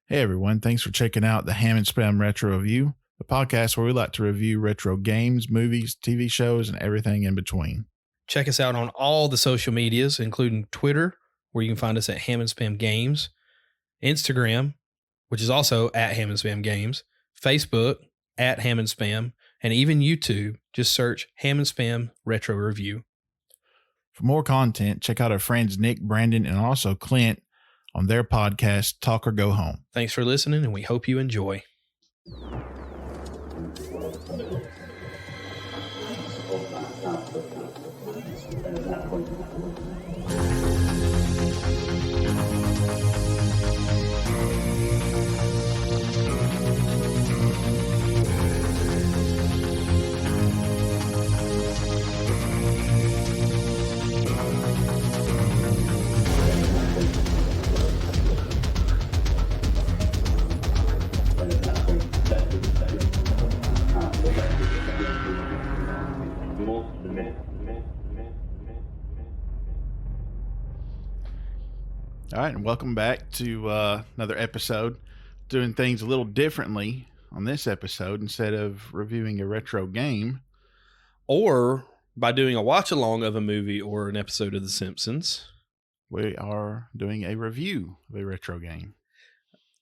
Hey everyone, thanks for checking out the Ham and Spam Retro Review, the podcast where we like to review retro games, movies, TV shows, and everything in between. Check us out on all the social medias, including Twitter, where you can find us at Ham and Spam Games, Instagram, which is also at Ham and Spam Games, Facebook at Ham and Spam, and even YouTube. Just search Ham and Spam Retro Review. For more content, check out our friends Nick, Brandon, and also Clint on their podcast, Talk or Go Home. Thanks for listening, and we hope you enjoy. All right, and welcome back to another episode. Doing things a little differently on this episode. Instead of reviewing a retro game, Or by doing a watch along of a movie or an episode of The Simpsons. we are doing a review of a retro game.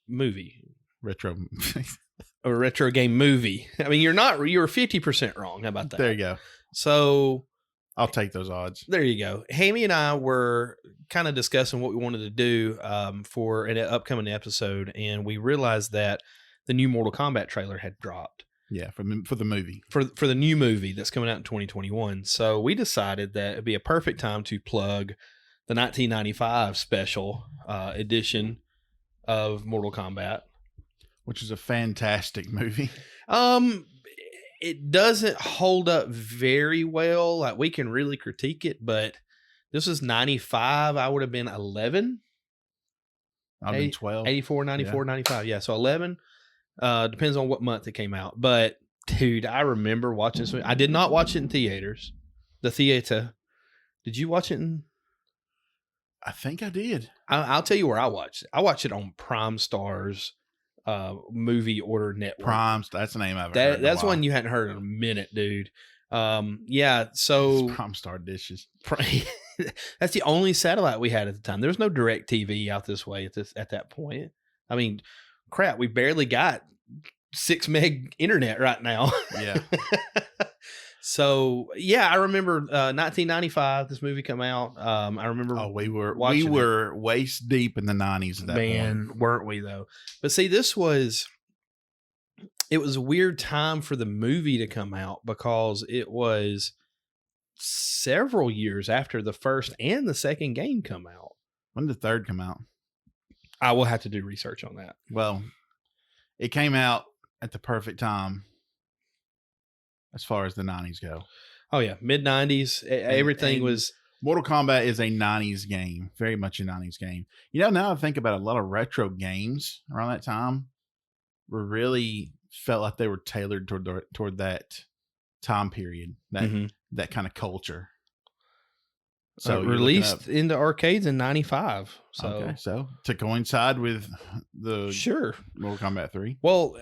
Movie. Retro. Or a retro game movie. I mean, you're 50% wrong. How about that? There you go. So I'll take those odds. there you go. Hammy and I were kind of discussing what we wanted to do for an upcoming episode, and we realized that the new Mortal Kombat trailer had dropped. Yeah, for the movie. For the new movie that's coming out in 2021. So we decided that it'd be a perfect time to plug the 1995 special edition of Mortal Kombat. Which is a fantastic movie. It doesn't hold up very well. Like, we can really critique it, but this was 95. I would have been 11. I've been 12. 84, 94, 95. Yeah, so 11. Depends on what month it came out. But, dude, I remember watching this movie. I did not watch it in theaters. The theater. Did you watch it in? I think I did. I'll tell you where I watched it. I watched it on Prime Stars movie order network. Prime, that's the name I've heard. That's one you hadn't heard in a minute, dude. Yeah, so it's Prime Star dishes. That's the only satellite we had at the time. There was no direct TV out this way at that point. I mean, crap, we barely got 6 meg internet right now. Yeah. So yeah, I remember 1995. This movie come out. I remember. Oh, we were waist deep in the 90s at that point. Weren't we though? But see, it was a weird time for the movie to come out because it was several years after the first and the second game come out. When did the third come out? I will have to do research on that. Well, it came out at the perfect time as far as the 90s go. Oh yeah, mid 90s. Everything was. Mortal Kombat is a 90s game, very much a 90s game. You know, now I think about a lot of retro games around that time were really felt like they were tailored toward that time period, that kind of culture. So released into arcades in 95. So to coincide with the Mortal Kombat 3. Well,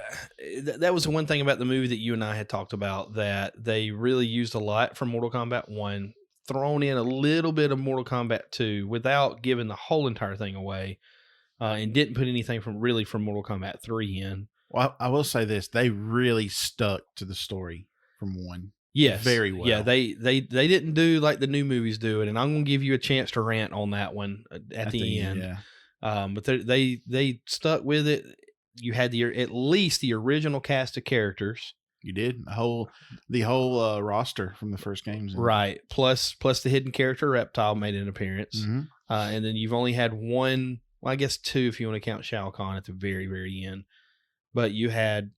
that was the one thing about the movie that you and I had talked about, that they really used a lot from Mortal Kombat 1, thrown in a little bit of Mortal Kombat 2 without giving the whole entire thing away, and didn't put anything from Mortal Kombat 3 in. Well, I will say this: they really stuck to the story from 1. Yes, very well. Yeah, they didn't do like the new movies do it, and I'm gonna give you a chance to rant on that one at the end. Yeah. But they stuck with it. You had at least the original cast of characters. You did the whole roster from the first games, right? Plus the hidden character Reptile made an appearance, and then you've only had one. Well, I guess 2 if you want to count Shao Kahn at the very, very end. But you had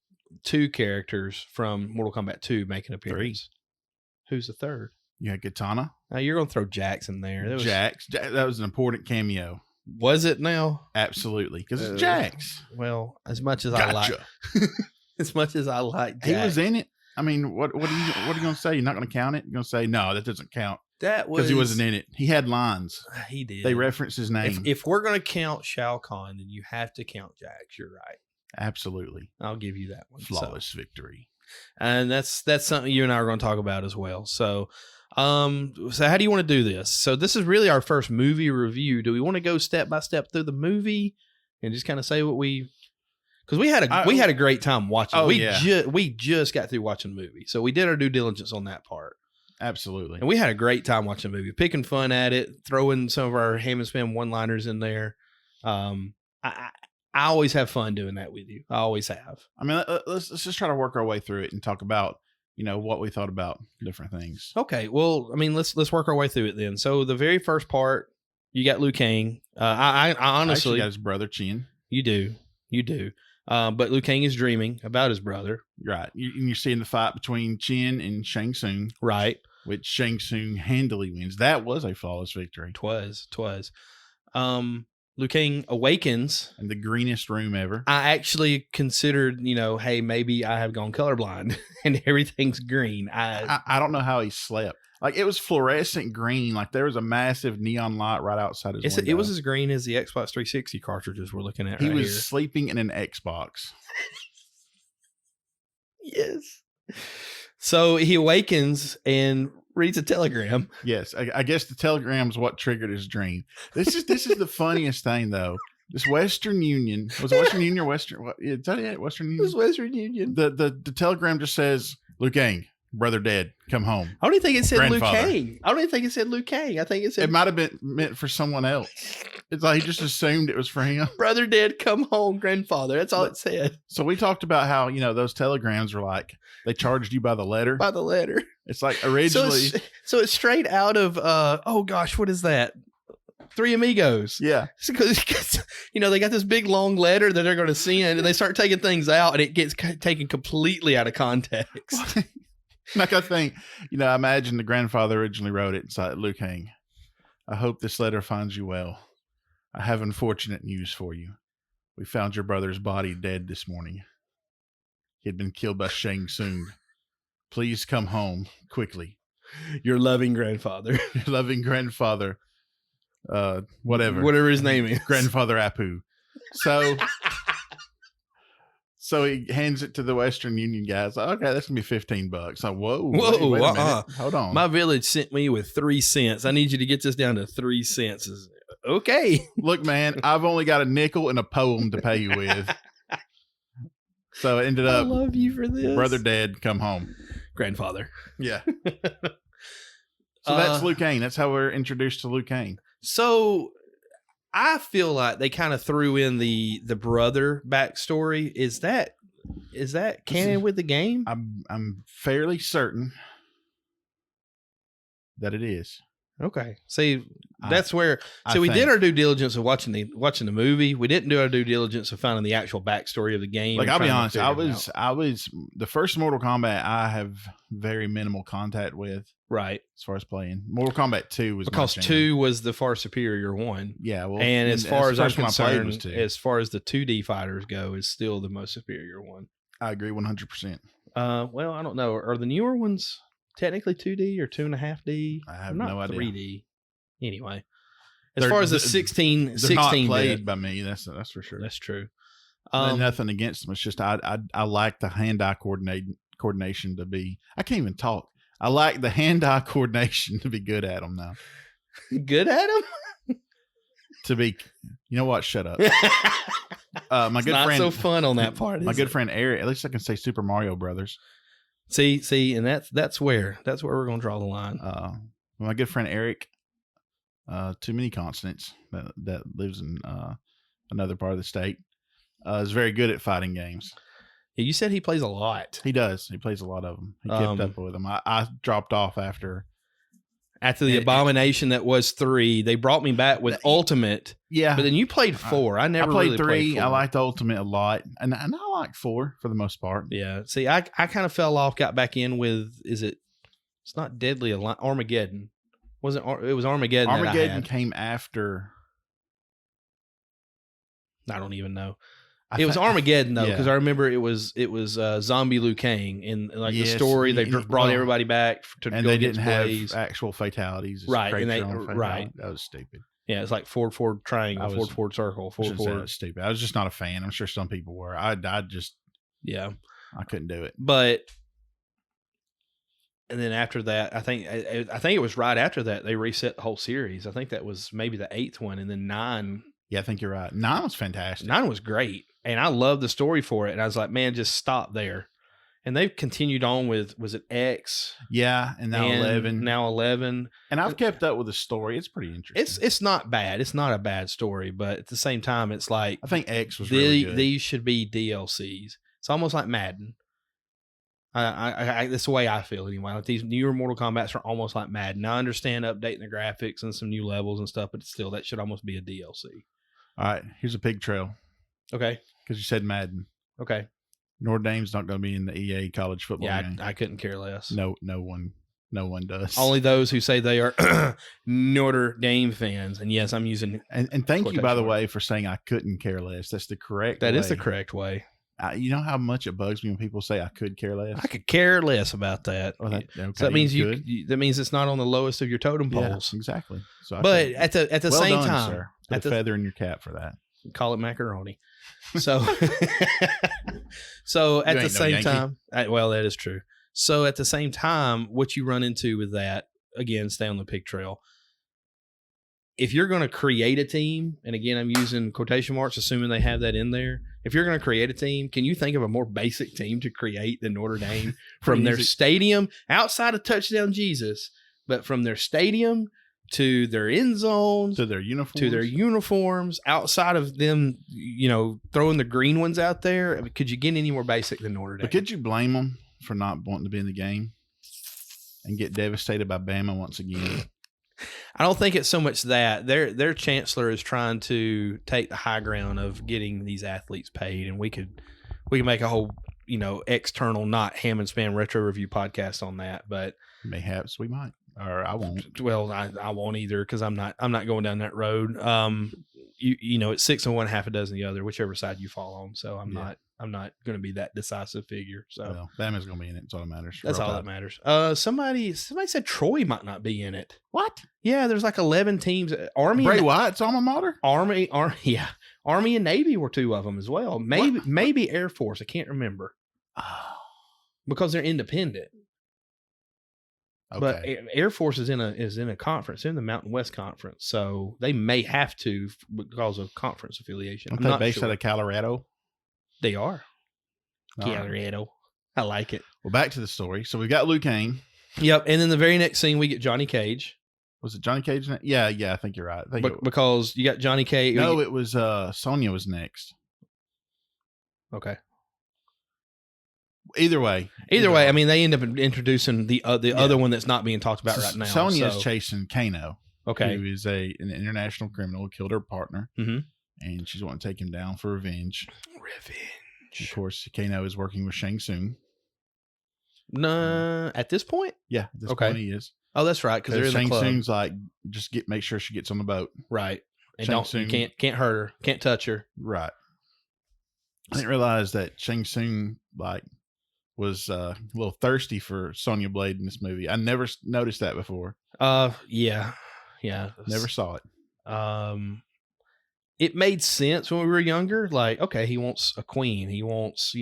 2 characters from Mortal Kombat 2 make an appearance. 3. Who's the third? You had Katana. Now you're going to throw Jax in there. That was an important cameo. Was it now? Absolutely, because it's Jax. Well, as much as I like Jax. He was in it. I mean, what are you going to say? You're not going to count it? You're going to say, no, that doesn't count. That was because he wasn't in it. He had lines. He did. They referenced his name. If we're gonna count Shao Kahn, then you have to count Jax. You're right. Absolutely. I'll give you that one. Flawless victory. And that's something you and I are going to talk about as well. So how do you want to do this? So this is really our first movie review. Do we want to go step by step through the movie and just kind of say what because we had a great time watching. Oh, We just got through watching the movie, so we did our due diligence on that part. Absolutely. And we had a great time watching the movie, picking fun at it, throwing some of our Ham and Spam one-liners in there. I always have fun doing that with you. I always have. I mean, let's just try to work our way through it and talk about, what we thought about different things. Okay. Well, I mean, let's work our way through it then. So the very first part, you got Liu Kang. I honestly got his brother Chin. You do. But Liu Kang is dreaming about his brother. Right. You're seeing the fight between Chin and Shang Tsung. Right. Which Shang Tsung handily wins. That was a flawless victory. Twas. Liu Kang awakens. In the greenest room ever. I actually considered, hey, maybe I have gone colorblind and everything's green. I don't know how he slept. Like, it was fluorescent green. Like, there was a massive neon light right outside his window. It was as green as the Xbox 360 cartridges we're looking at. He was sleeping in an Xbox. Yes. So he awakens and reads a telegram. Yes, I guess the telegram is what triggered his dream. This is the funniest thing, though. This Western Union was it Western Union or Western? What, is that it? Western Union. It was Western Union. The telegram just says, "Liu Kang, brother dead, come home." I don't even think it said Liu Grandfather. Kang. I don't even think it said Liu Kang. I think it said It might have been meant for someone else. It's like he just assumed it was for him. brother dead, come home, grandfather. That's all it said. So we talked about how those telegrams were like they charged you by the letter. By the letter. It's like originally. So it's straight out of oh gosh, what is that? Three Amigos. Yeah. Because they got this big long letter that they're going to send, and they start taking things out, and it gets taken completely out of context. Like I think, I imagine the grandfather originally wrote it. It's like, Liu Kang, I hope this letter finds you well. I have unfortunate news for you. We found your brother's body dead this morning. He had been killed by Shang Tsung. Please come home quickly. Your loving grandfather. Your loving grandfather. Whatever his name is. Grandfather Apu. So he hands it to the Western Union guys. Like, okay, that's gonna be $15. Like, whoa, wait a minute. Hold on. My village sent me with 3 cents. I need you to get this down to 3 cents. Okay. Look, man, I've only got a nickel and a poem to pay you with. So it ended up. I love you for this. Brother dead, come home. Grandfather. Yeah. So that's Liu Kang. That's how we're introduced to Liu Kang. So I feel like they kind of threw in the brother backstory. Is that canon with the game? I'm fairly certain that it is. Okay. See, that's where. So we did our due diligence of watching the movie. We didn't do our due diligence of finding the actual backstory of the game. Like, I'll be honest, I was the first Mortal Kombat I have very minimal contact with. Right. As far as playing Mortal Kombat 2 was because 2 was the far superior one. Yeah. Well, and as far as I'm concerned, as far as the 2D fighters go, is still the most superior one. I agree 100%. Well, I don't know. Are the newer ones technically 2D or 2.5D? I have no idea. 3D. Anyway, as far as the 16 not played by me. That's for sure. That's true. Nothing against them. It's just I like the hand-eye coordination to be. I can't even talk. I like the hand-eye coordination to be good at them now. Good at them? To be, you know what? Shut up. My good not friend. So fun on that part. My good friend Eric. At least I can say Super Mario Brothers. See, and that's where we're gonna draw the line. My good friend Eric. Too many consonants. That lives in another part of the state. Is very good at fighting games. Yeah, you said he plays a lot. He does. He plays a lot of them. He kept up with them. I dropped off after the abomination that was 3. They brought me back with Ultimate. Yeah, but then you played 4. I never played really 3. Played 4. I liked Ultimate a lot, and I liked 4 for the most part. Yeah. See, I kind of fell off. Got back in with it's not Deadly Armageddon. Wasn't it was Armageddon? Armageddon came after. I don't even know. It was Armageddon though, Yeah. because I remember it was zombie Liu Kang, and like the Yes, story they he- just brought well, everybody back to and go they against didn't have Blaze. actual fatalities. It's Right, and create they- your own right. fatality. That was stupid. Yeah, it's like forward triangle, forward circle, I forward shouldn't say that forward. was stupid. I was just not a fan. I'm sure some people were. I just Yeah, I couldn't do it. but and then after that, I think it was right after that they reset the whole series. I think that was maybe the 8th one, and then 9. Yeah, I think you're right. 9 was fantastic. 9 was great, and I loved the story for it. And I was like, man, just stop there. And they've continued on with, was it X? Yeah, and now 11. Now 11. And I've kept up with the story. It's pretty interesting. It's not bad. It's not a bad story, but at the same time, it's like I think X was really good. These should be DLCs. It's almost like Madden. I that's the way I feel anyway. Like these newer Mortal Kombats are almost like Madden. I understand updating the graphics and some new levels and stuff, but still, that should almost be a DLC. All right, here's a pig trail. Okay. Because you said Madden. Okay. Notre Dame's not going to be in the EA college football game. I couldn't care less. No one does. Only those who say they are Notre Dame fans. And yes, I'm using and thank you, by the marks. way, for saying I couldn't care less. That's the correct That way. is the correct way. You know how much it bugs me when people say I could care less? I could care less about that. Well, okay, so that means good. that means it's not on the lowest of your totem poles. Yeah, exactly. So but at the well same done, time, sir. Put a feather in your cap for that. Call it macaroni. So, so at the same time, well, that is true. So at the same time, what you run into with that, again, stay on the pig trail. If you're going to create a team, and again, I'm using quotation marks, assuming they have that in there. If you're going to create a team, can you think of a more basic team to create than Notre Dame from their stadium outside of Touchdown Jesus, but from their stadium to their end zones, to their uniforms, outside of them, throwing the green ones out there? Could you get any more basic than Notre Dame? But could you blame them for not wanting to be in the game and get devastated by Bama once again? I don't think it's so much that their chancellor is trying to take the high ground of getting these athletes paid, and we could make a whole external, not Ham and Spam retro review podcast on that. But mayhaps we might, or I won't. Well, I won't either, because I'm not going down that road. It's 6 on one, half a dozen the other, whichever side you fall on. So I'm not going to be that decisive figure. So Bama's going to be in it. That's all that matters. That's all that matters. Somebody said Troy might not be in it. What? Yeah, there's like 11 teams. Army, Bray Wyatt's alma mater. Army, yeah. Army and Navy were 2 of them as well. Maybe Air Force. I can't remember. Oh. Because they're independent. Okay. But Air Force is in a conference, in the Mountain West Conference, so they may have to because of conference affiliation. Aren't they based out of Colorado? They are. All Colorado. Right. I like it. Well, back to the story. So we've got Liu Kang. Yep, and then the very next scene we get Johnny Cage. Was it Johnny Cage? Yeah, I think you're right. Because you got Johnny Cage. No, it was Sonya was next. Okay. Either way, I mean, they end up introducing the other one that's not being talked about right now. Sonya's chasing Kano, okay, who is an international criminal who killed her partner, mm-hmm. and she's wanting to take him down for revenge. Of course, Kano is working with Shang Tsung. No, at this point, yeah, at this point he is. Oh, that's right, because they're in Shang the club. Tsung's like, just make sure she gets on the boat, right? And you can't hurt her, can't touch her, right? I didn't realize that Shang Tsung was a little thirsty for Sonya Blade in this movie. I never noticed that before. Yeah. Never saw it. It made sense when we were younger. Like, okay, he wants a queen. He wants,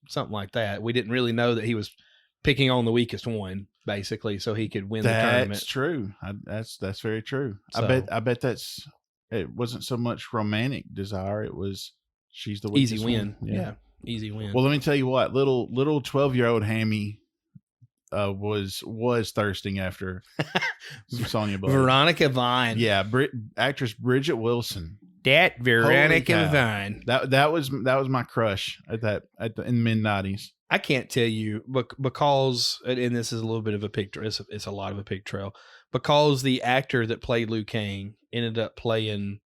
something like that. We didn't really know that he was picking on the weakest one, basically, so he could win the tournament. That's true. That's very true. So, I bet it wasn't so much romantic desire. It was she's the weakest easy win. One. Yeah. Easy win. Well, let me tell you what, little 12-year-old Hammy was thirsting after Sonya Blade. Veronica Vine. Yeah, actress Bridget Wilson. That Veronica Vine. That was my crush in the mid-90s. I can't tell you because, and this is a little bit of a picture. It's a lot of a pig trail, because the actor that played Liu Kang ended up playing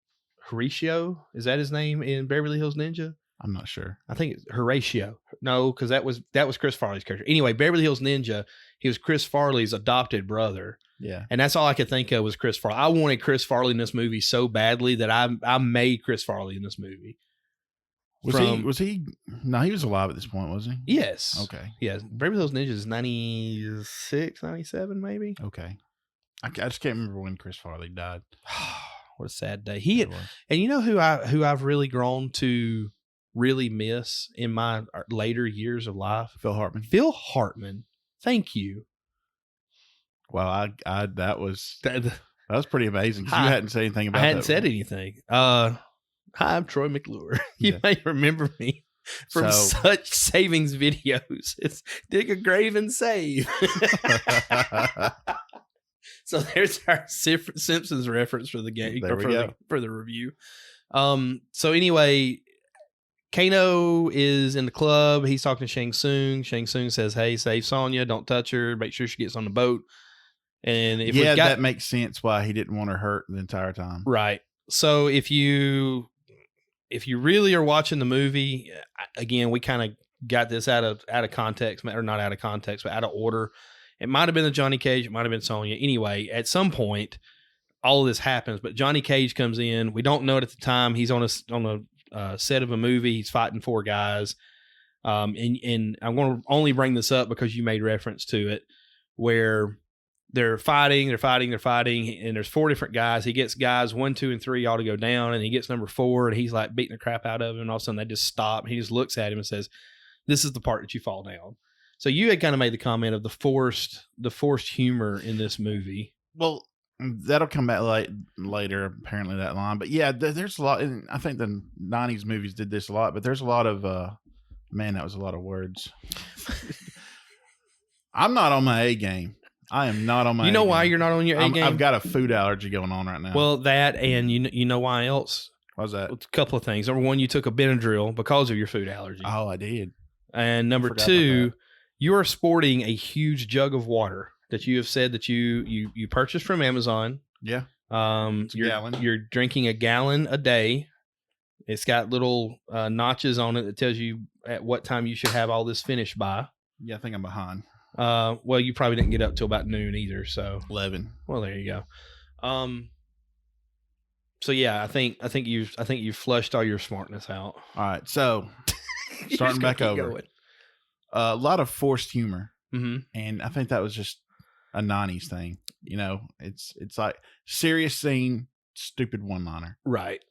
Horatio. Is that his name in Beverly Hills Ninja? I'm not sure. I think it's Horatio. No, because that was Chris Farley's character. Anyway, Beverly Hills Ninja, he was Chris Farley's adopted brother. Yeah. And that's all I could think of was Chris Farley. I wanted Chris Farley in this movie so badly that I made Chris Farley in this movie. Was he? No, he was alive at this point, was he? Yes. Okay. Yeah. Brave Little Ninjas is 96, 97 maybe. Okay. I just can't remember when Chris Farley died. What a sad day. And you know who I've really grown to really miss in my later years of life? Phil Hartman. Phil Hartman. Thank you. Well, that was pretty amazing. You hadn't said anything about. I hadn't said anything. Hi, I'm Troy McClure. You may remember me from such savings videos. It's dig a grave and save. So there's our Simpsons reference for the game for the review. So anyway, Kano is in the club. He's talking to Shang Tsung. Shang Tsung says, "Hey, save Sonya. Don't touch her. Make sure she gets on the boat." And if that makes sense why he didn't want her hurt the entire time. Right. So if you really are watching the movie, again, we kind of got this out of context, or not out of context, but out of order. It might have been the Johnny Cage. It might have been Sonya. Anyway, at some point, all of this happens. But Johnny Cage comes in. We don't know it at the time. He's on a set of a movie. He's fighting 4 guys. And I'm going to only bring this up because you made reference to it, where they're fighting, and there's 4 different guys. He gets guys 1, 2, and 3 all to go down, and he gets number 4, and he's like beating the crap out of him. And all of a sudden, they just stop. And he just looks at him and says, "This is the part that you fall down." So you had kind of made the comment of the forced humor in this movie. Well, that'll come back later, apparently, that line. But yeah, there's a lot. And I think the 90s movies did this a lot, but there's a lot of, man, that was a lot of words. I'm not on my A game. I am not on my You know why you're not on your A game? I've got a food allergy going on right now. Well, that, and you know why else? Why's that? A couple of things. Number one, you took a Benadryl because of your food allergy. Oh, I did. And number 2, you are sporting a huge jug of water that you have said that you purchased from Amazon. Yeah. You're drinking a gallon a day. It's got little notches on it that tells you at what time you should have all this finished by. Yeah, I think I'm behind. Well, you probably didn't get up till about noon either. So 11. Well, there you go. So yeah, I think you've flushed all your smartness out. All right, so starting back over. Going. A lot of forced humor, and I think that was just a 90s thing. You know, it's like serious scene, stupid one-liner, right?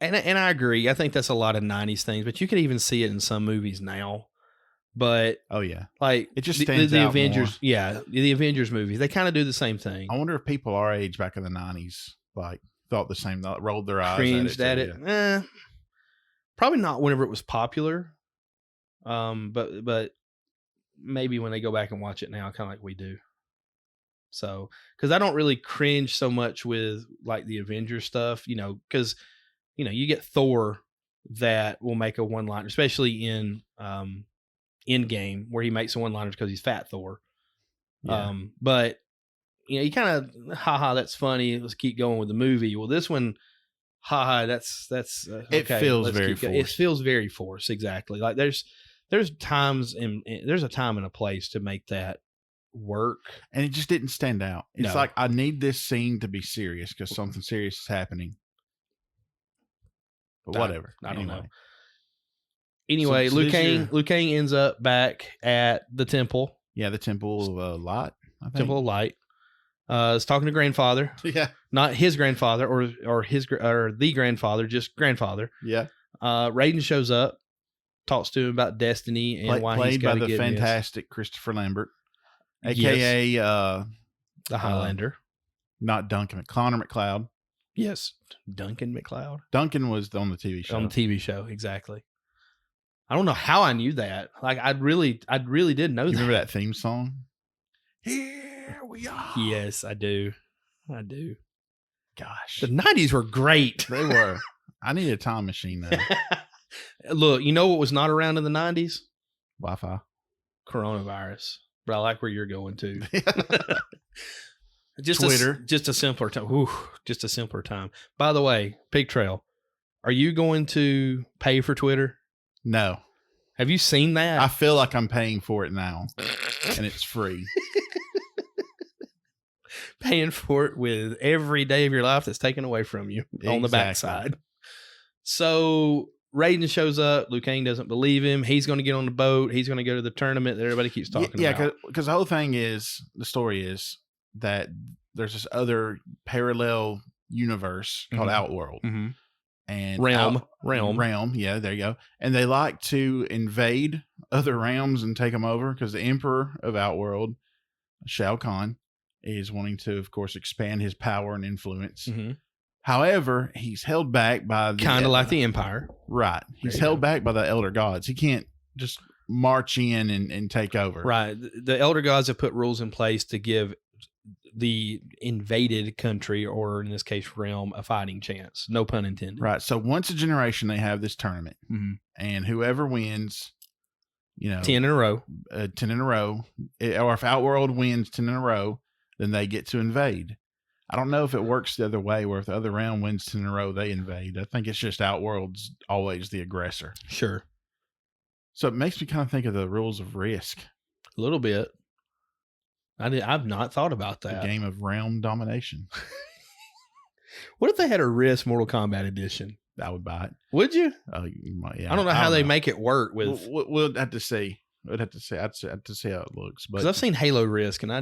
And I agree. I think that's a lot of 90s things, but you could even see it in some movies now. But oh yeah, like it just stands the out Avengers. More. Yeah, the Avengers movies, they kind of do the same thing. I wonder if people our age back in the 90s like thought the same, rolled their eyes, cringed at it. Probably not whenever it was popular. But maybe when they go back and watch it now, kind of like we do. So, because I don't really cringe so much with like the Avengers stuff, because you get Thor that will make a one-liner, especially in Endgame, where he makes a one-liner because he's Fat Thor. Yeah. But you kind of haha, that's funny. Let's keep going with the movie. Well, this one, haha, that's it okay, feels very forced. It feels very forced, exactly. Like there's times there's a time and a place to make that work, and it just didn't stand out. It's like, I need this scene to be serious because something serious is happening. But whatever. I don't know. Anyway, Liu Kang ends up back at the temple. Yeah, the Temple of Light. I think. Temple of Light. Is talking to grandfather. Yeah, not his grandfather or the grandfather, just grandfather. Yeah. Raiden shows up, talks to him about destiny and why he's got to get played by the fantastic Christopher Lambert, aka the Highlander, not Duncan, Connor McLeod. Yes, Duncan McLeod. Duncan was on the TV show. On the TV show, exactly. I don't know how I knew that. Like, I really did know that. You remember that theme song? Here we are. Yes, I do. Gosh, the 90s were great. They were. I need a time machine now. Look, you know what was not around in the 90s? Wi-Fi. Coronavirus. But I like where you're going to. Twitter. Just a simpler time. Just a simpler time. By the way, Pig Trail, are you going to pay for Twitter? No. Have you seen that? I feel like I'm paying for it now, and it's free. Paying for it with every day of your life that's taken away from you on the backside. So Raiden shows up. Liu Kang doesn't believe him. He's going to get on the boat. He's going to go to the tournament that everybody keeps talking about. Yeah, because the whole thing is, the story is that there's this other parallel universe called Outworld. Mm-hmm. And realm. Yeah, there you go. And they like to invade other realms and take them over because the Emperor of Outworld, Shao Kahn, is wanting to, of course, expand his power and influence. Mm-hmm. However, he's held back by kind of like the Empire, right? He's held back by the Elder Gods. He can't just march in and take over. Right. The Elder Gods have put rules in place to give the invaded country, or in this case realm, a fighting chance. No pun intended. Right. So once a generation they have this tournament, and whoever wins, 10 in a row, 10 in a row, or if Outworld wins 10 in a row, then they get to invade. I don't know if it works the other way, where if the other realm wins 10 in a row, they invade. I think it's just Outworld's always the aggressor. Sure. So it makes me kind of think of the rules of Risk. A little bit. I've not thought about that. The game of realm domination. What if they had a Risk Mortal Kombat edition? I would buy it. Would you? Yeah. I don't know how they make it work with. We'll have to see. I'd have to see how it looks. Because I've seen Halo Risk, and I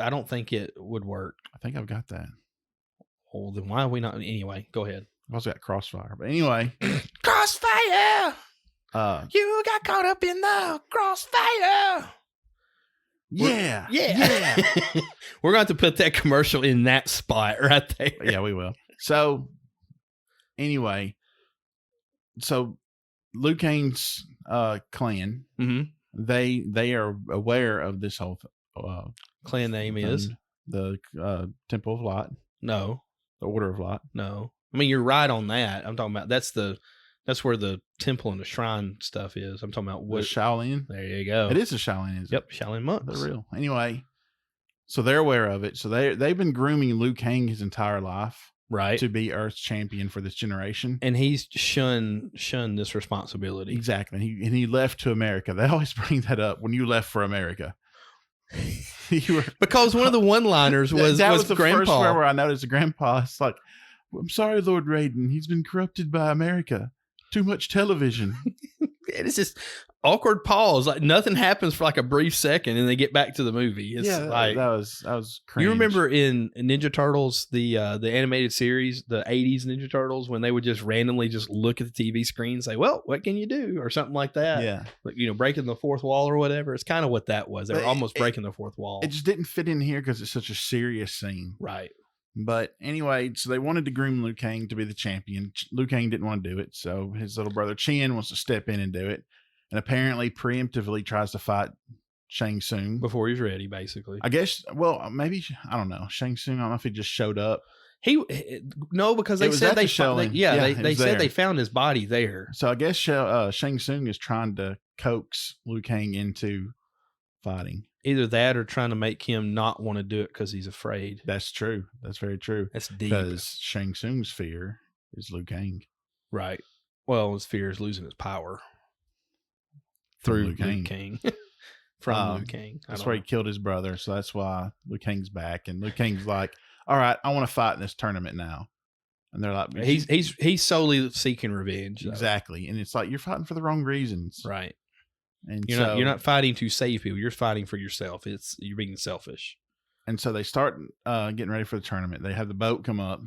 don't think it would work. I think I've got that. Well, then why are we not? Anyway, go ahead. I've also got Crossfire. But anyway. Crossfire! You got caught up in the crossfire! Yeah. We're going to have to put that commercial in that spot right there. Yeah, we will. So, anyway. So, Liu Kang's clan, they are aware of this whole clan name is the Temple of Light. No, the Order of Light. No, I mean you're right on that. I'm talking about that's where the temple and the shrine stuff is. I'm talking about what the Shaolin. There you go. It is a Shaolin. Is yep, Shaolin monks. They're real. Anyway, so they're aware of it. So they've been grooming Liu Kang his entire life. Right. To be Earth's champion for this generation. And he's shunned this responsibility. Exactly. And he left to America. They always bring that up when you left for America. Because one of the one-liners was the Grandpa. First where I noticed the Grandpa. It's like, I'm sorry, Lord Raiden. He's been corrupted by America. Too much television. It's just awkward pause. Like nothing happens for like a brief second, and they get back to the movie. It's like that was cringe. You remember in Ninja Turtles, the animated series, the '80s Ninja Turtles, when they would just randomly just look at the TV screen and say, "Well, what can you do?" or something like that. Yeah, like breaking the fourth wall or whatever. It's kind of what that was. They were almost breaking the fourth wall. It just didn't fit in here because it's such a serious scene, right? But anyway, so they wanted to groom Liu Kang to be the champion. Liu Kang didn't want to do it, so his little brother Chen wants to step in and do it, and apparently preemptively tries to fight Shang Tsung before he's ready. Basically, I guess. Well, maybe I don't know. Shang Tsung. I don't know if he just showed up. Because they said they said they found his body there. So I guess Shang Tsung is trying to coax Liu Kang into fighting. Either that or trying to make him not want to do it because he's afraid. That's true. That's very true. That's deep. Because Shang Tsung's fear is Liu Kang. Right. Well, his fear is losing his power. Through Liu Kang. From Liu Kang. That's where he killed his brother. So that's why Liu Kang's back. And Liu Kang's like, all right, I want to fight in this tournament now. And they're like, he's solely seeking revenge. Though. Exactly. And it's like, you're fighting for the wrong reasons. Right. And you're not fighting to save people. You're fighting for yourself. You're being selfish. And so they start getting ready for the tournament. They have the boat come up.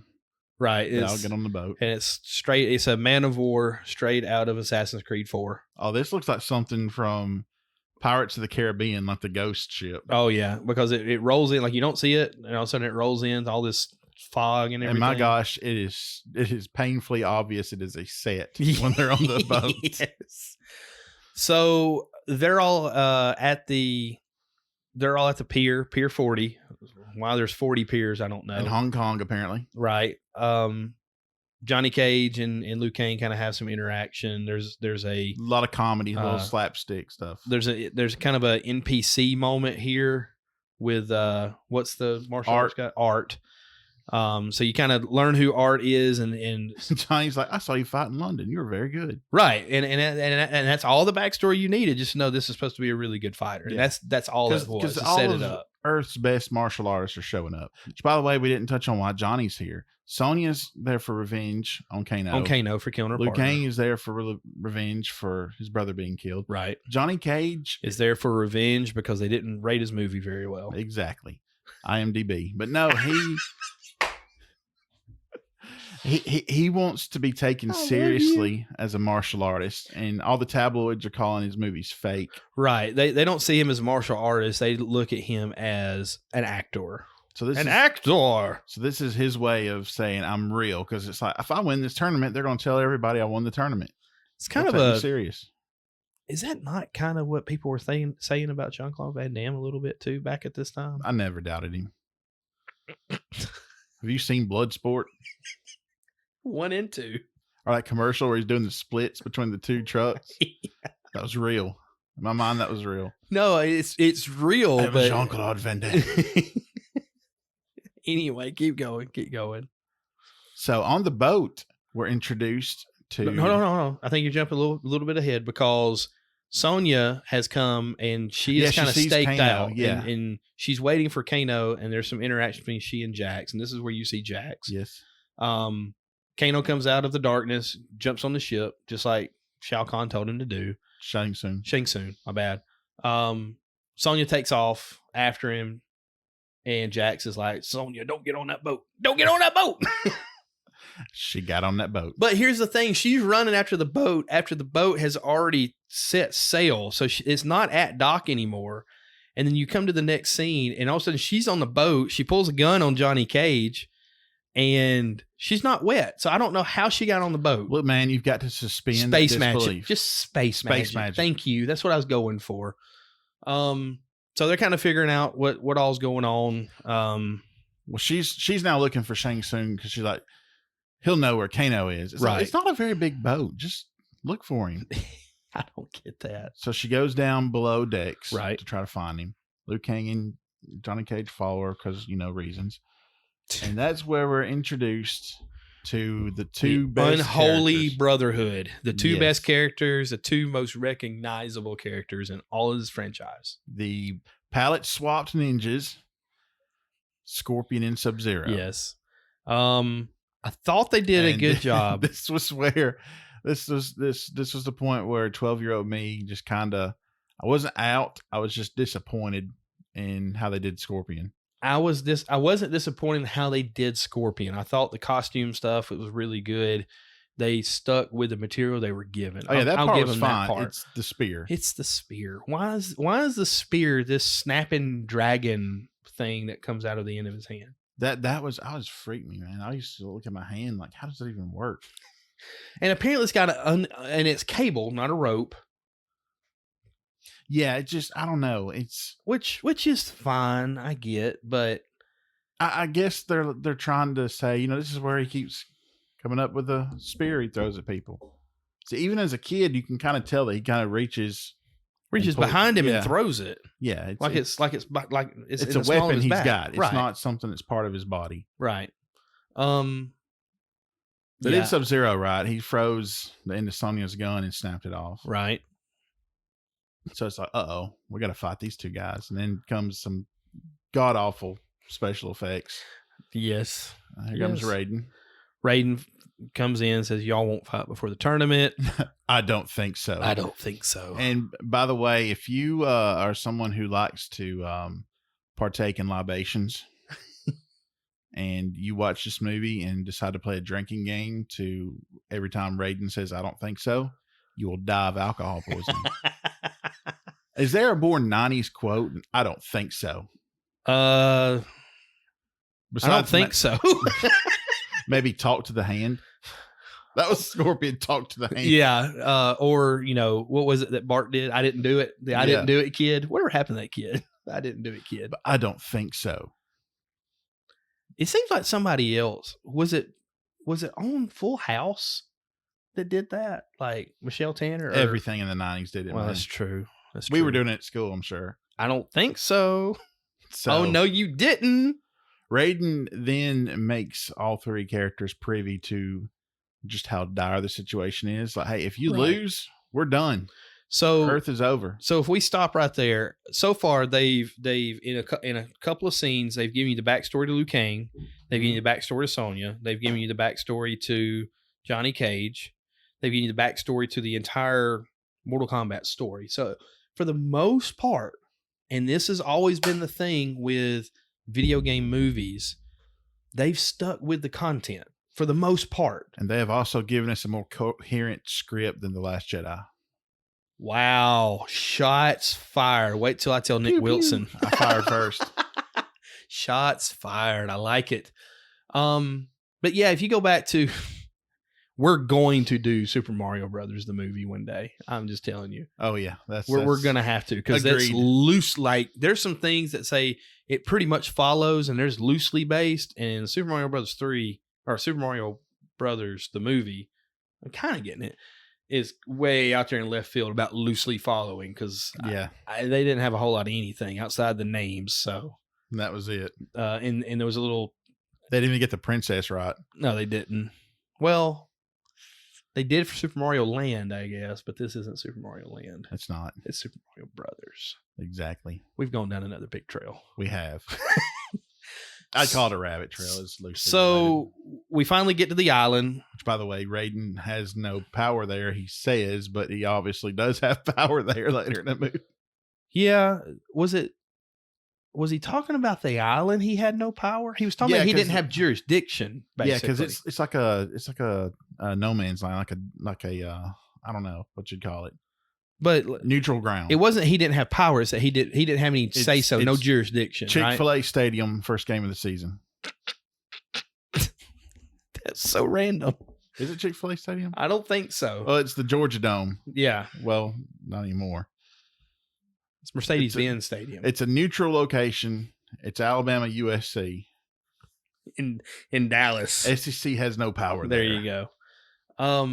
Right. They all get on the boat. And it's a man of war straight out of Assassin's Creed 4. Oh, this looks like something from Pirates of the Caribbean, like the ghost ship. Oh, yeah. Because it rolls in, like you don't see it. And all of a sudden it rolls in all this fog and everything. And my gosh, it is painfully obvious it is a set when they're on the boat. Yes. So they're all at the pier 40. Why there's 40 piers, I don't know. In Hong Kong, apparently. Right. Johnny Cage and Liu Kang kind of have some interaction. There's a lot of comedy, little slapstick stuff. There's kind of a NPC moment here with what's the martial arts guy? Art. So you kind of learn who Art is, and Johnny's like, I saw you fight in London. You were very good, right? And that's all the backstory you needed just to know this is supposed to be a really good fighter. Yeah. And that's all it was to set it up. Earth's best martial artists are showing up. Which, by the way, we didn't touch on why Johnny's here. Sonya's there for revenge on Kano. On Kano for killing her Liu partner. Kang is there for revenge for his brother being killed. Right. Johnny Cage is there for revenge because they didn't rate his movie very well. Exactly. IMDb. But no, he wants to be taken seriously as a martial artist, and all the tabloids are calling his movies fake. Right. They don't see him as a martial artist. They look at him as an actor. So actor. So this is his way of saying I'm real, because it's like, if I win this tournament, they're going to tell everybody I won the tournament. It's kind of serious. Is that not kind of what people were saying about Jean-Claude Van Damme a little bit too back at this time? I never doubted him. Have you seen Bloodsport? 1 and 2. Or that commercial where he's doing the splits between the two trucks? Yeah. That was real. In my mind, that was real. No, it's real. That was but Jean-Claude Van Damme. Anyway, keep going. So on the boat, we're introduced to... No. I think you're jumping a little bit ahead, because Sonya has come and she is kind of staked Kano, out. yeah. And she's waiting for Kano, and there's some interaction between she and Jax. And this is where you see Jax. Yes. Kano comes out of the darkness, jumps on the ship, just like Shao Kahn told him to do. Shang Tsung, my bad. Sonya takes off after him, and Jax is like, Sonya, don't get on that boat. Don't get on that boat. She got on that boat. But here's the thing. She's running after the boat has already set sail. So it's not at dock anymore. And then you come to the next scene, and all of a sudden she's on the boat. She pulls a gun on Johnny Cage, and she's not wet. So I don't know how she got on the boat. Look, man, you've got to suspend space disbelief. magic. Just space magic. Thank you. That's what I was going for. So they're kind of figuring out what all's going on. Well, she's now looking for Shang Tsung, because she's like, he'll know where Kano is. It's right. Like, it's not a very big boat. Just look for him. I don't get that. So she goes down below decks, right, to try to find him. Liu Kang and Johnny Cage follow her because, reasons. And that's where we're introduced to the best unholy characters. Brotherhood. The two Yes. best characters, the two most recognizable characters in all of this franchise. The palette swapped ninjas, Scorpion and Sub-Zero. Yes. I thought they did a good job. This was where this was the point where 12-year-old me just kind of, I wasn't out. I was just disappointed in how they did Scorpion. I wasn't disappointed in how they did Scorpion. I thought the costume stuff, it was really good. They stuck with the material they were given. Oh yeah, that part was fine. That part. It's the spear. It's the spear. Why is the spear this snapping dragon thing that comes out of the end of his hand? That was freaked me, man. I used to look at my hand like, how does that even work? And apparently it's got and it's cable, not a rope. Yeah, it just, I don't know. It's which is fine, I get, but I guess they're trying to say, this is where he keeps coming up with the spear he throws at people. So even as a kid, you can kind of tell that he kind of reaches behind him and throws it. Yeah, it's a weapon he's got. It's not something that's part of his body. Right. But in Sub-Zero, right? He froze the end of Sonya's gun and snapped it off. Right. So it's like, we got to fight these two guys. And then comes some god awful special effects. Yes. Here comes Raiden. Raiden comes in and says, y'all won't fight before the tournament. I don't think so. And by the way, if you are someone who likes to partake in libations and you watch this movie and decide to play a drinking game to every time Raiden says, I don't think so, you will die of alcohol poisoning. Is there a born 90s quote? I don't think so. I don't think so. Maybe talk to the hand. That was Scorpion, talk to the hand. Yeah. Or, what was it that Bart did? I didn't do it. I didn't do it, kid. Whatever happened to that kid? I didn't do it, kid. But I don't think so. It seems like somebody else. Was it on Full House that did that? Like Michelle Tanner? Everything in the 90s did it. Well, that's true. We were doing it at school, I'm sure. I don't think so. Oh, no, you didn't. Raiden then makes all three characters privy to just how dire the situation is. Like, hey, if you lose, we're done. So Earth is over. So if we stop right there, so far they've in a couple of scenes they've given you the backstory to Liu Kang, they've given you the backstory to Sonya, they've given you the backstory to Johnny Cage, they've given you the backstory to the entire Mortal Kombat story. So for the most part, and this has always been the thing with video game movies, they've stuck with the content for the most part. And they have also given us a more coherent script than The Last Jedi. Wow. Shots fired. Wait till I tell Nick Pew, Wilson. pew. I fired first. Shots fired. I like it. But yeah, if you go back to, we're going to do Super Mario Brothers, the movie, one day. I'm just telling you. Oh yeah. We're going to have to, because that's loose. Like, there's some things that say it pretty much follows, and there's loosely based. And Super Mario Brothers 3, or Super Mario Brothers, the movie, I'm kind of getting it, is way out there in left field about loosely following, because they didn't have a whole lot of anything outside the names. So that was it. And there was a little. They didn't even get the princess right. No, they didn't. Well, they did for Super Mario Land, I guess, but this isn't Super Mario Land. It's not. It's Super Mario Brothers. Exactly. We've gone down another big trail. We have. I call it a rabbit trail. It's loosely so related. We finally get to the island. Which, by the way, Raiden has no power there, he says, but he obviously does have power there later in the movie. Yeah. Was he talking about the island? He had no power. He was talking about he didn't have jurisdiction. Basically. Yeah, because it's like a no man's land, like a I don't know what you'd call it, but neutral ground. It wasn't he didn't have power. It's that he didn't have any say so, no jurisdiction. Chick-fil-A Stadium, first game of the season. That's so random. Is it Chick-fil-A Stadium? I don't think so. Well, it's the Georgia Dome. Yeah. Well, not anymore. It's Mercedes-Benz Stadium. It's a neutral location. It's Alabama USC. In Dallas. SEC has no power there. There you go.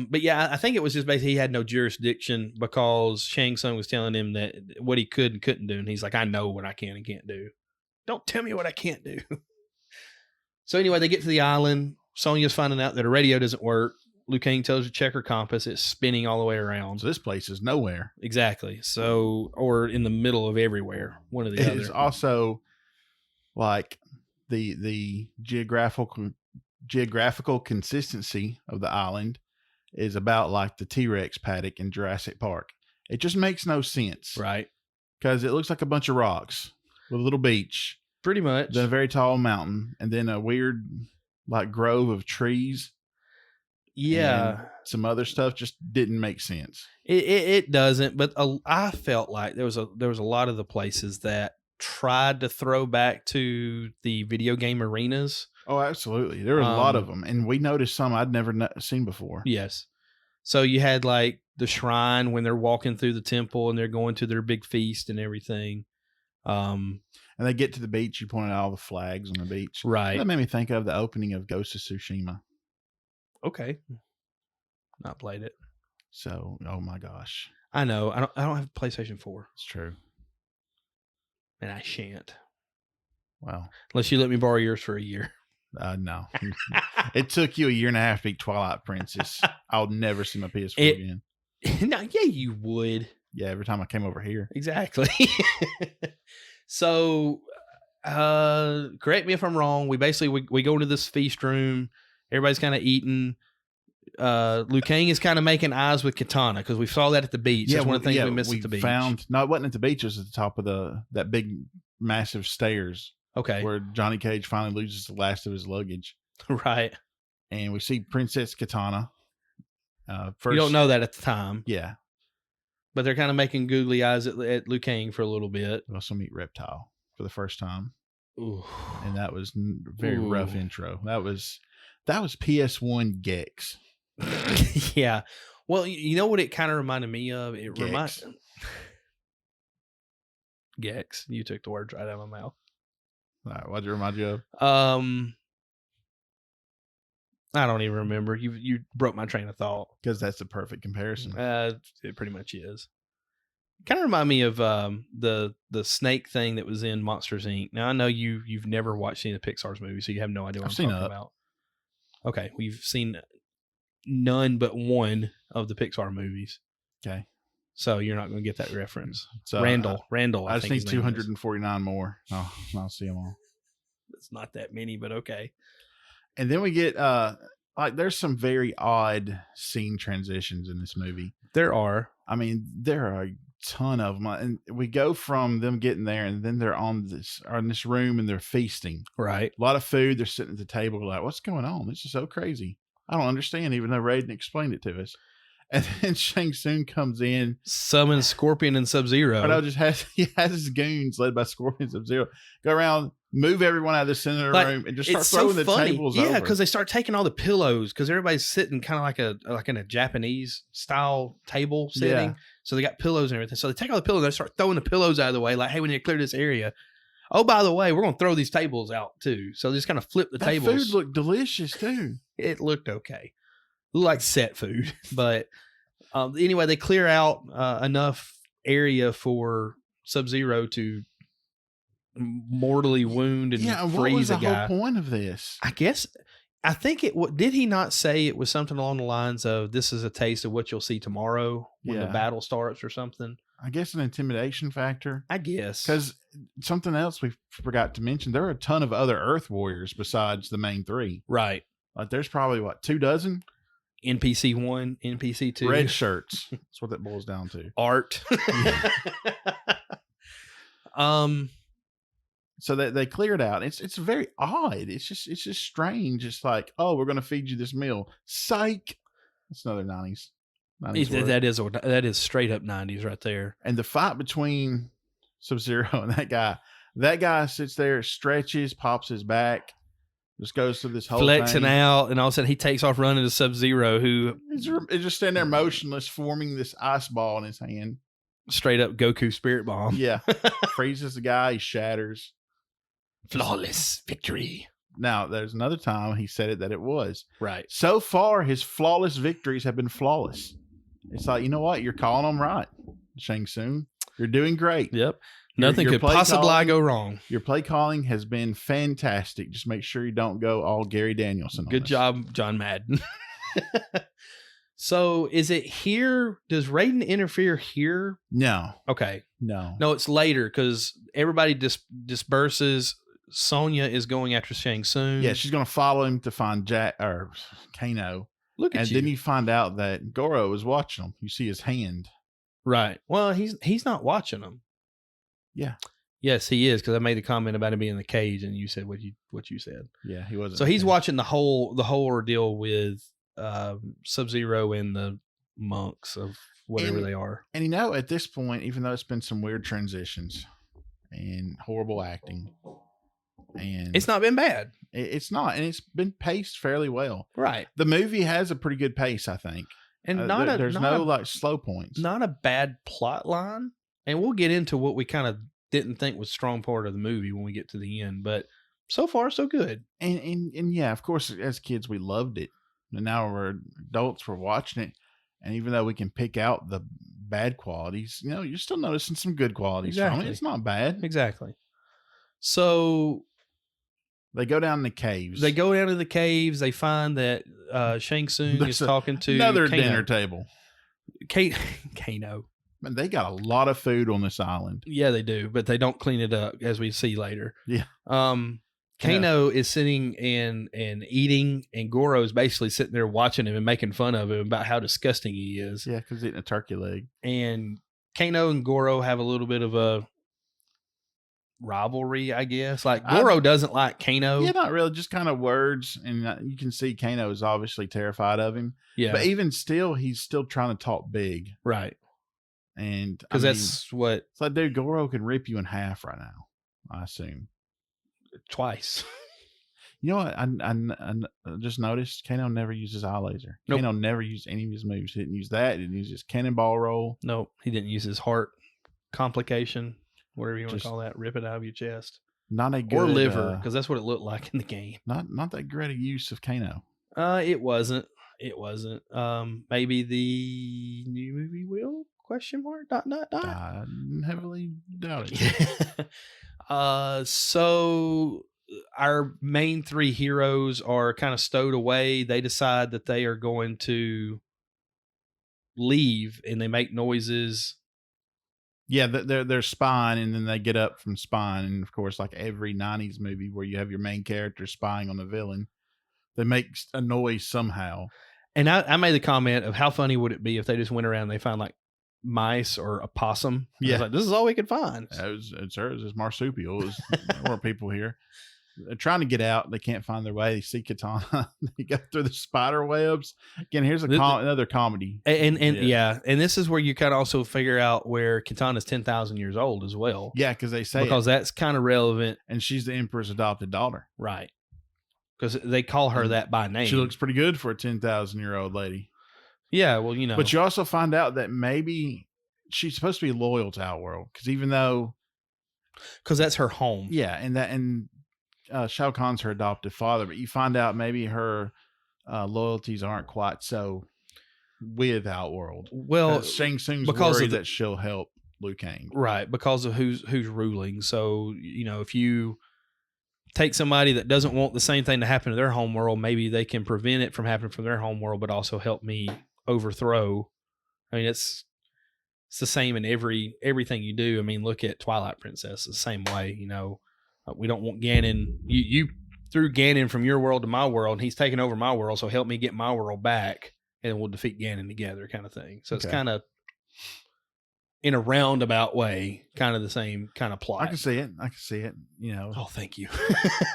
But yeah, I think it was just basically he had no jurisdiction because Shang Tsung was telling him that what he could and couldn't do. And he's like, I know what I can and can't do. Don't tell me what I can't do. So anyway, they get to the island. Sonya's finding out that her radio doesn't work. Liu Kang tells her to check her compass. It's spinning all the way around. So this place is nowhere. Exactly. So, or in the middle of everywhere. One of the other. It's also like the geographical consistency of the island is about like the T-Rex paddock in Jurassic Park. It just makes no sense. Right. Because it looks like a bunch of rocks with a little beach. Pretty much. Then a very tall mountain. And then a weird like grove of trees. Yeah. And some other stuff just didn't make sense. It doesn't. But I felt like there was a lot of the places that tried to throw back to the video game arenas. Oh, absolutely. There was a lot of them. And we noticed some I'd never seen before. Yes. So you had like the shrine when they're walking through the temple and they're going to their big feast and everything. And they get to the beach. You pointed out all the flags on the beach. Right. That made me think of the opening of Ghost of Tsushima. Okay. Not played it. So, oh my gosh. I know. I don't have PlayStation 4. It's true. And I shan't. Well. Unless you let me borrow yours for a year. No. It took you a year and a half to beat Twilight Princess. I'll never see my PS4 again. No, yeah, you would. Yeah, every time I came over here. Exactly. So, correct me if I'm wrong. We basically we go into this feast room. Everybody's kind of eating. Liu Kang is kind of making eyes with Katana because we saw that at the beach. That's one of the things we missed at the beach. No, it wasn't at the beach. It was at the top of that big, massive stairs. Okay. Where Johnny Cage finally loses the last of his luggage. Right. And we see Princess Katana. First, you don't know that at the time. Yeah. But they're kind of making googly eyes at Liu Kang for a little bit. We also meet Reptile for the first time. Ooh. And that was very rough intro. That was PS1 Gex. Yeah. Well, you know what it kind of reminded me of? It reminds Gex. You took the words right out of my mouth. All right, what'd it remind you of? I don't even remember. You broke my train of thought. Because that's the perfect comparison. It pretty much is. Kind of remind me of the snake thing that was in Monsters Inc. Now I know you've never watched any of the Pixar's movies, so you have no idea what I'm talking about. Okay, we've seen none but one of the Pixar movies. Okay. So you're not going to get that reference. So Randall. I just need his name is. 249 more. Oh, I'll see them all. It's not that many, but okay. And then we get like there's some very odd scene transitions in this movie. There are. I mean, there are a ton of them, and we go from them getting there, and then they're in this room and they're feasting. Right. A lot of food. They're sitting at the table, like, what's going on? This is so crazy. I don't understand, even though Raiden explained it to us. And then Shang Tsung comes in, summons Scorpion and Sub-Zero. He has his goons led by Scorpion and Sub-Zero go around, move everyone out of the center of the room, and just start throwing the tables over. Yeah, because they start taking all the pillows because everybody's sitting kind of like in a Japanese style table setting. Yeah. So they got pillows and everything. So they take all the pillows and they start throwing the pillows out of the way, like, hey, we need to clear this area. Oh, by the way, we're going to throw these tables out too. So they just kind of flip the tables. Food looked delicious too. It looked okay. It looked like set food. But anyway, they clear out enough area for Sub-Zero to mortally wound and freeze a guy. What was the whole point of this? I think did he not say it was something along the lines of this is a taste of what you'll see tomorrow when the battle starts or something? I guess an intimidation factor. I guess. Because something else we forgot to mention, there are a ton of other Earth warriors besides the main three. Right. Like there's probably 24? NPC 1, NPC 2. Red shirts. That's what that boils down to. Art. So they cleared out. It's very odd. It's just strange. It's like, oh, we're gonna feed you this meal. Psych. That's another 90s. That is straight up 90s right there. And the fight between Sub-Zero and that guy sits there, stretches, pops his back, just goes through this whole flexing thing. out, and all of a sudden he takes off running to Sub-Zero, who is just standing there motionless, forming this ice ball in his hand. Straight up Goku Spirit Bomb. Yeah. Freezes the guy, he shatters. Flawless victory. Now, there's another time he said that it was. Right. So far, his flawless victories have been flawless. It's like, you know what? You're calling them right, Shang Tsung. You're doing great. Yep. Nothing could possibly go wrong. Your play calling has been fantastic. Just make sure you don't go all Gary Danielson. Good job, John Madden. So is it here? Does Raiden interfere here? No. Okay. No, it's later because everybody disperses. Sonya is going after Shang Tsung. Yeah, she's going to follow him to find Jack or Kano. Look at and then you find out that Goro is watching him. You see his hand. Right. Well, he's not watching him. Yeah. Yes, he is, because I made the comment about him being in the cage, and you said what you said. Yeah, he wasn't. So he's watching the whole ordeal with Sub-Zero and the monks of whatever they are. And at this point, even though it's been some weird transitions and horrible acting, and it's not been bad. It's not, and it's been paced fairly well. Right. The movie has a pretty good pace, I think. And there's no slow points. Not a bad plot line. And we'll get into what we kind of didn't think was a strong part of the movie when we get to the end. But so far, so good. And yeah, of course, as kids, we loved it. And now we're adults, we're watching it. And even though we can pick out the bad qualities, you're still noticing some good qualities from it. It's not bad. Exactly. So they go down the caves. They go down to the caves. They find that Shang Tsung is talking to another Kano. Dinner table. Kano. Man, they got a lot of food on this island. Yeah, they do, but they don't clean it up, as we see later. Yeah. Kano is sitting and eating, and Goro's basically sitting there watching him and making fun of him about how disgusting he is. Yeah, because he's eating a turkey leg. And Kano and Goro have a little bit of a rivalry, I guess. Like Goro doesn't like Kano. Yeah, not really. Just kind of words, and you can see Kano is obviously terrified of him. Yeah, but even still, he's still trying to talk big, right? And because that's what it's like. Dude, Goro can rip you in half right now. I assume twice. You know what? I just noticed Kano never uses eye laser. Nope. Kano never used any of his moves. He didn't use that. He didn't use his cannonball roll. Nope. He didn't use his heart complication, whatever you want to call that. Rip it out of your chest. Not a good or liver, because that's what it looked like in the game. Not that great a use of Kano. It wasn't. Maybe the new movie will ? ? I heavily doubt it. So our main three heroes are kind of stowed away. They decide that they are going to leave and they make noises. Yeah, they're spying, and then they get up from spying, and of course, like every '90s movie where you have your main character spying on the villain, they make a noise somehow. And I made the comment of how funny would it be if they just went around and they found like mice or a possum. I was like, this is all we could find. It's marsupial. There weren't people here. They're trying to get out. They can't find their way. They see Katana. They go through the spider webs. Again, here's another comedy. And and this is where you kind of also figure out where Katana's 10,000 years old as well. Yeah, because they say that's kind of relevant. And she's the Emperor's adopted daughter. Right. Because they call her that by name. She looks pretty good for a 10,000-year-old lady. Yeah, well, But you also find out that maybe she's supposed to be loyal to Outworld, because even though... Because that's her home. Yeah, and Shao Kahn's her adoptive father, but you find out maybe her loyalties aren't quite so with Outworld. Well, Shang Tsung's worried that she'll help Liu Kang. Right, because of who's ruling. So, if you take somebody that doesn't want the same thing to happen to their home world, maybe they can prevent it from happening from their home world, but also help me overthrow. I mean, it's the same in everything you do. I mean, look at Twilight Princess, the same way. We don't want Ganon. You threw Ganon from your world to my world, and he's taking over my world, so help me get my world back, and we'll defeat Ganon together, kind of thing. So it's kind of, in a roundabout way, kind of the same kind of plot. I can see it. Oh, thank you.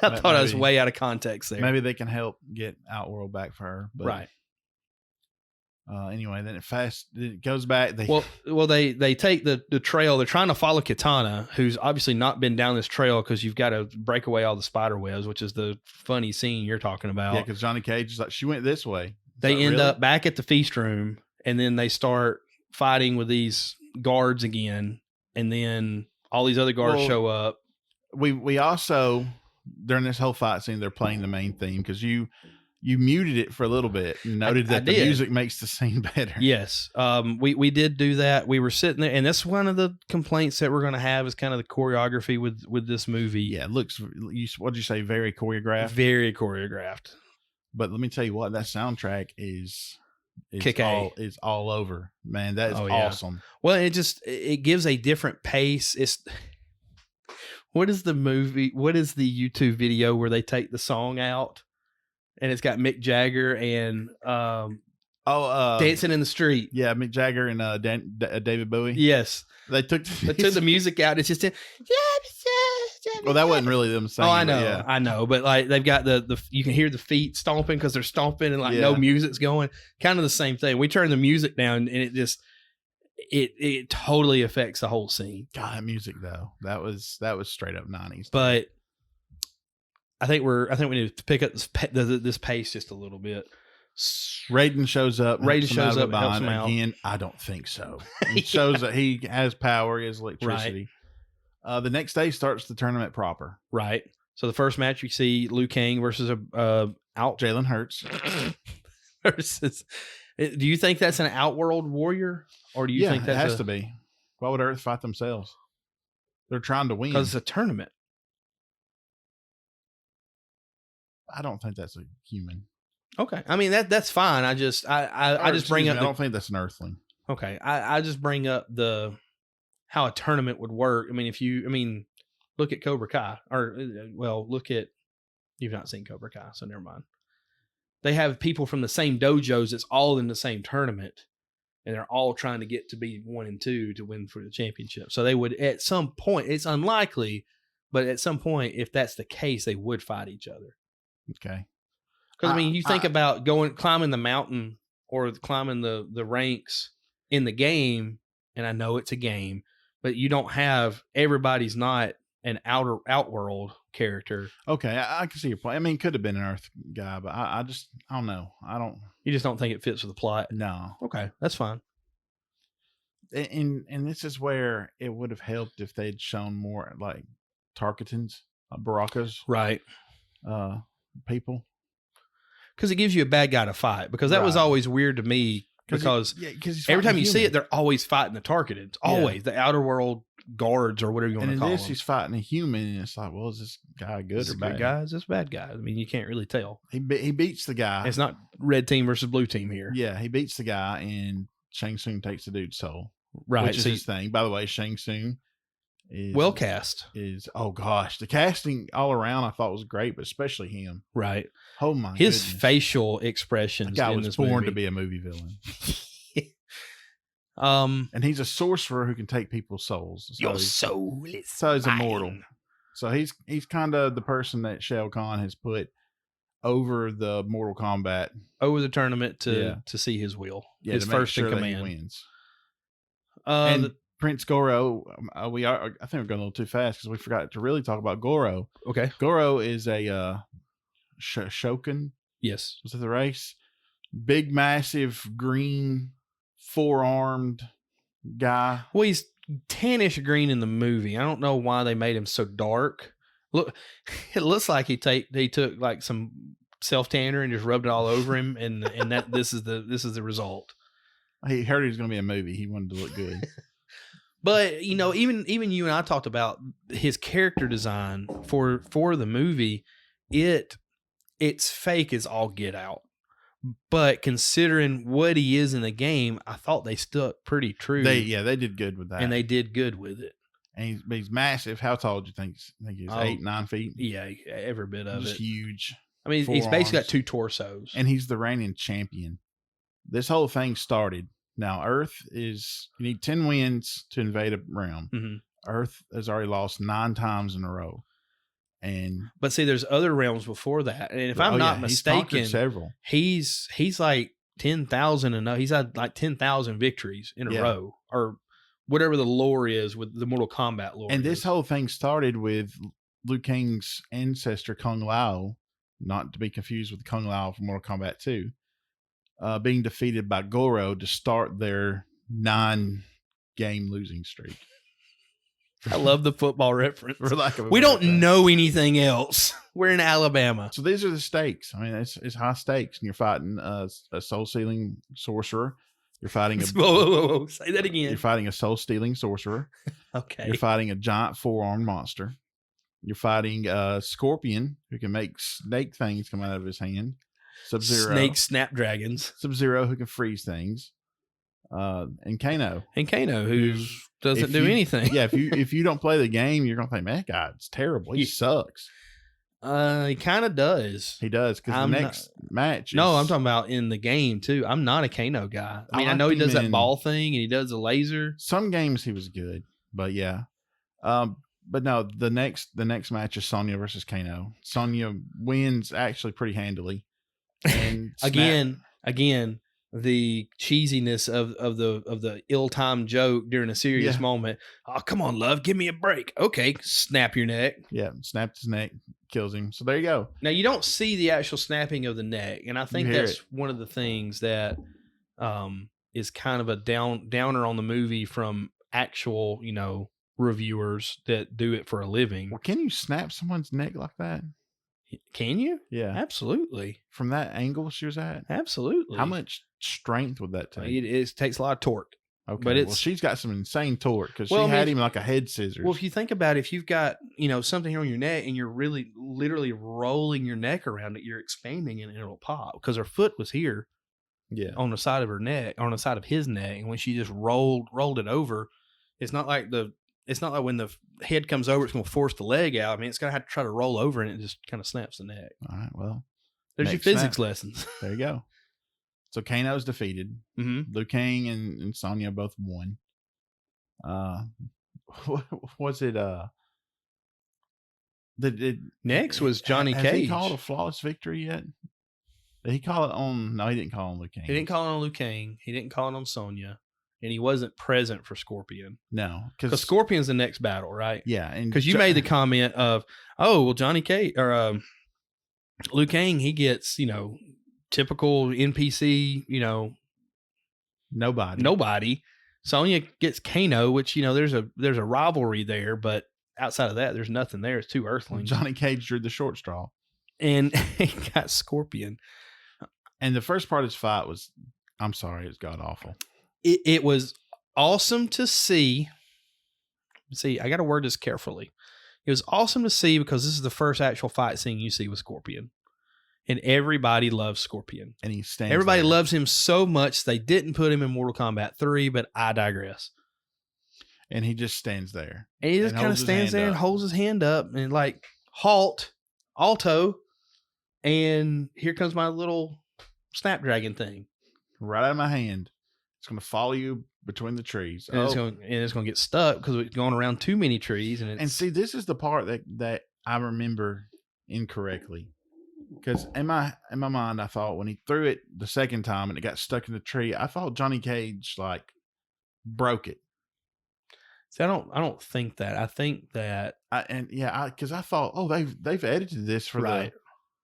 I thought I was way out of context there. Maybe they can help get Outworld back for her. But, right. Anyway, then it goes back. They take the trail. They're trying to follow Katana, who's obviously not been down this trail because you've got to break away all the spider webs, which is the funny scene you're talking about. Yeah, because Johnny Cage is like, she went this way. They end up back at the feast room, and then they start fighting with these guards again, and then all these other guards show up. We also, during this whole fight scene, they're playing the main theme, because you muted it for a little bit and noted that the music makes the scene better. Yes. We did do that. We were sitting there, and that's one of the complaints that we're going to have is kind of the choreography with this movie. Yeah, it looks, what'd you say, very choreographed? Very choreographed. But let me tell you what, that soundtrack is all over, man. That is awesome. Well, it gives a different pace. What is the YouTube video where they take the song out and it's got Mick Jagger and Dancing in the Street? Yeah, Mick Jagger and David Bowie. Yes, they took the music out. It's just well, that wasn't really them singing. Oh, I know, but like they've got the you can hear the feet stomping because they're stomping and no music's going. Kind of the same thing. We turn the music down and it just it totally affects the whole scene. God, that music though, that was straight up 90s. But I think we need to pick up this pace just a little bit. Raiden shows up. Helps him out. Again, I don't think so. He shows that he has power, he has electricity. Right. The next day starts the tournament proper. Right. So the first match we see Liu Kang versus Jalen Hurts. versus. Do you think that's an Outworld warrior, or do you think that has to be? Why would Earth fight themselves? They're trying to win because it's a tournament. I don't think that's a human. Okay, I mean that's fine. I just bring up. I don't think that's an Earthling. Okay, I just bring up how a tournament would work. I mean, look at Cobra Kai, or you've not seen Cobra Kai, so never mind. They have people from the same dojos that's all in the same tournament, and they're all trying to get to be 1 and 2 to win for the championship. So they would, at some point, it's unlikely, but at some point, if that's the case, they would fight each other. Okay. Because you think about climbing the mountain or climbing the ranks in the game, and I know it's a game, but you don't have, everybody's not an Outworld character. Okay, I can see your point. I mean, it could have been an Earth guy, but I don't know. You just don't think it fits with the plot? No. Okay, that's fine. And this is where it would have helped if they'd shown more like Tarkatans, Barakas, right? People, because it gives you a bad guy to fight. Because that was always weird to me. Because every time you see it, they're always fighting the Tarkatans. Always the Outer World guards or whatever you want to call them. He's fighting a human, and it's like, well, is this guy good or bad? Good guy? Is this bad guy? I mean, you can't really tell. He beats the guy. It's not red team versus blue team here. Yeah, he beats the guy, and Shang Tsung takes the dude's soul, Right. which is his thing. By the way, Shang Tsung is well cast. Oh gosh, the casting all around I thought was great, but especially him. Right. Oh my His goodness. facial expressions. That guy in was this born movie. to be a movie villain. And he's a sorcerer who can take people's souls. Your soul is so he's mine. immortal. So he's kind of the person that Shao Kahn has put over the Mortal Kombat, over the tournament to see his will. Yeah, his to make first sure in that command. he wins. And Prince Goro, I think we're going a little too fast because we forgot to really talk about Goro. Okay. Goro is a Shokan. Yes. Was it the race? Big, massive, green, four-armed guy. Well, he's tannish green in the movie. I don't know why they made him so dark. Look, it looks like he took like some self tanner and just rubbed it all over him, and that this is the result. He heard he was going to be a movie. He wanted to look good. But even you and I talked about his character design for the movie. It's fake as all get out. But considering what he is in the game, I thought they stuck pretty true. They did good with that, and they did good with it. And he's massive. How tall do you think he's? 8-9 feet. Yeah, every bit of just it. Huge. I mean, he's basically got two torsos, and he's the reigning champion. This whole thing started. Now, Earth is you need 10 wins to invade a realm. Mm-hmm. Earth has already lost 9 times in a row. But see, there's other realms before that, and if I'm not mistaken, he's like 10,000 and he's had like 10,000 victories in a row, or whatever the lore is with the Mortal Kombat lore. And this whole thing started with Liu Kang's ancestor Kung Lao, not to be confused with Kung Lao from Mortal Kombat 2, being defeated by Goro to start their 9-game losing streak. I love the football reference. We don't know anything else. We're in Alabama. So these are the stakes. I mean, it's high stakes, and you're fighting a soul-stealing sorcerer. You're fighting whoa. Say that again. You're fighting a soul-stealing sorcerer. Okay. You're fighting a giant four-armed monster. You're fighting a scorpion who can make snake things come out of his hand. Sub-Zero. Snake snapdragons. Sub-Zero who can freeze things. And Kano. Who doesn't do anything. Yeah, if you don't play the game, you're gonna think, man, that guy's terrible. He sucks. He kind of does. He does, because the next match. No, I'm talking about in the game too. I'm not a Kano guy. I mean, I know he does that ball thing and he does the laser. Some games he was good, but yeah. But no, the next match is Sonya versus Kano. Sonya wins actually pretty handily. And again, the cheesiness of the ill-timed joke during a serious moment. Oh, come on, love, give me a break. Okay, snap your neck. Yeah, snapped his neck, kills him. So there you go. Now you don't see the actual snapping of the neck, and I think that's one of the things that is kind of a downer on the movie from actual, reviewers that do it for a living. Well, can you snap someone's neck like that? Can you? Yeah, absolutely. From that angle she was at, absolutely. How much strength would that take? It takes a lot of torque. Okay, but she's got some insane torque because she had him like a head scissors. Well, if you think about it, if you've got something here on your neck and you're really literally rolling your neck around it, you're expanding it and it'll pop, because her foot was here, on the side of her neck, on the side of his neck, and when she just rolled it over, it's not like when the head comes over, it's going to force the leg out. I mean, it's going to have to try to roll over, and it just kind of snaps the neck. All right, well, there's your physics lessons. There you go. So Kano's defeated. Mm-hmm. Liu Kang and Sonya both won. Was it? Next was Johnny Cage. Has he called a flawless victory yet? Did he call it on? No, he didn't call it on Liu Kang. He didn't call it on Liu Kang. He didn't call it on Sonya. And he wasn't present for Scorpion. No, because Scorpion's the next battle, right? Yeah, and because you made the comment of, oh, well, Johnny Cage or Liu Kang, he gets typical NPC, nobody. Sonya gets Kano, which there's a rivalry there, but outside of that, there's nothing there. It's two Earthlings. Johnny Cage drew the short straw, and he got Scorpion. And the first part of his fight was, I'm sorry, it's god awful. It was awesome to see. I got to word this carefully. It was awesome to see because this is the first actual fight scene you see with Scorpion. And everybody loves Scorpion. And he stands Everybody there. loves him so much they didn't put him in Mortal Kombat 3, but I digress. And he just stands there. And he just kind of stands there and holds his hand up and like, halt, alto, and here comes my little Snapdragon thing. Right out of my hand. It's going to follow you between the trees. And it's going to get stuck because it's going around too many trees. And see, this is the part that I remember incorrectly. Because in my mind, I thought when he threw it the second time and it got stuck in the tree, I thought Johnny Cage like broke it. See, I don't think that. I think that because I thought, oh, they've edited this for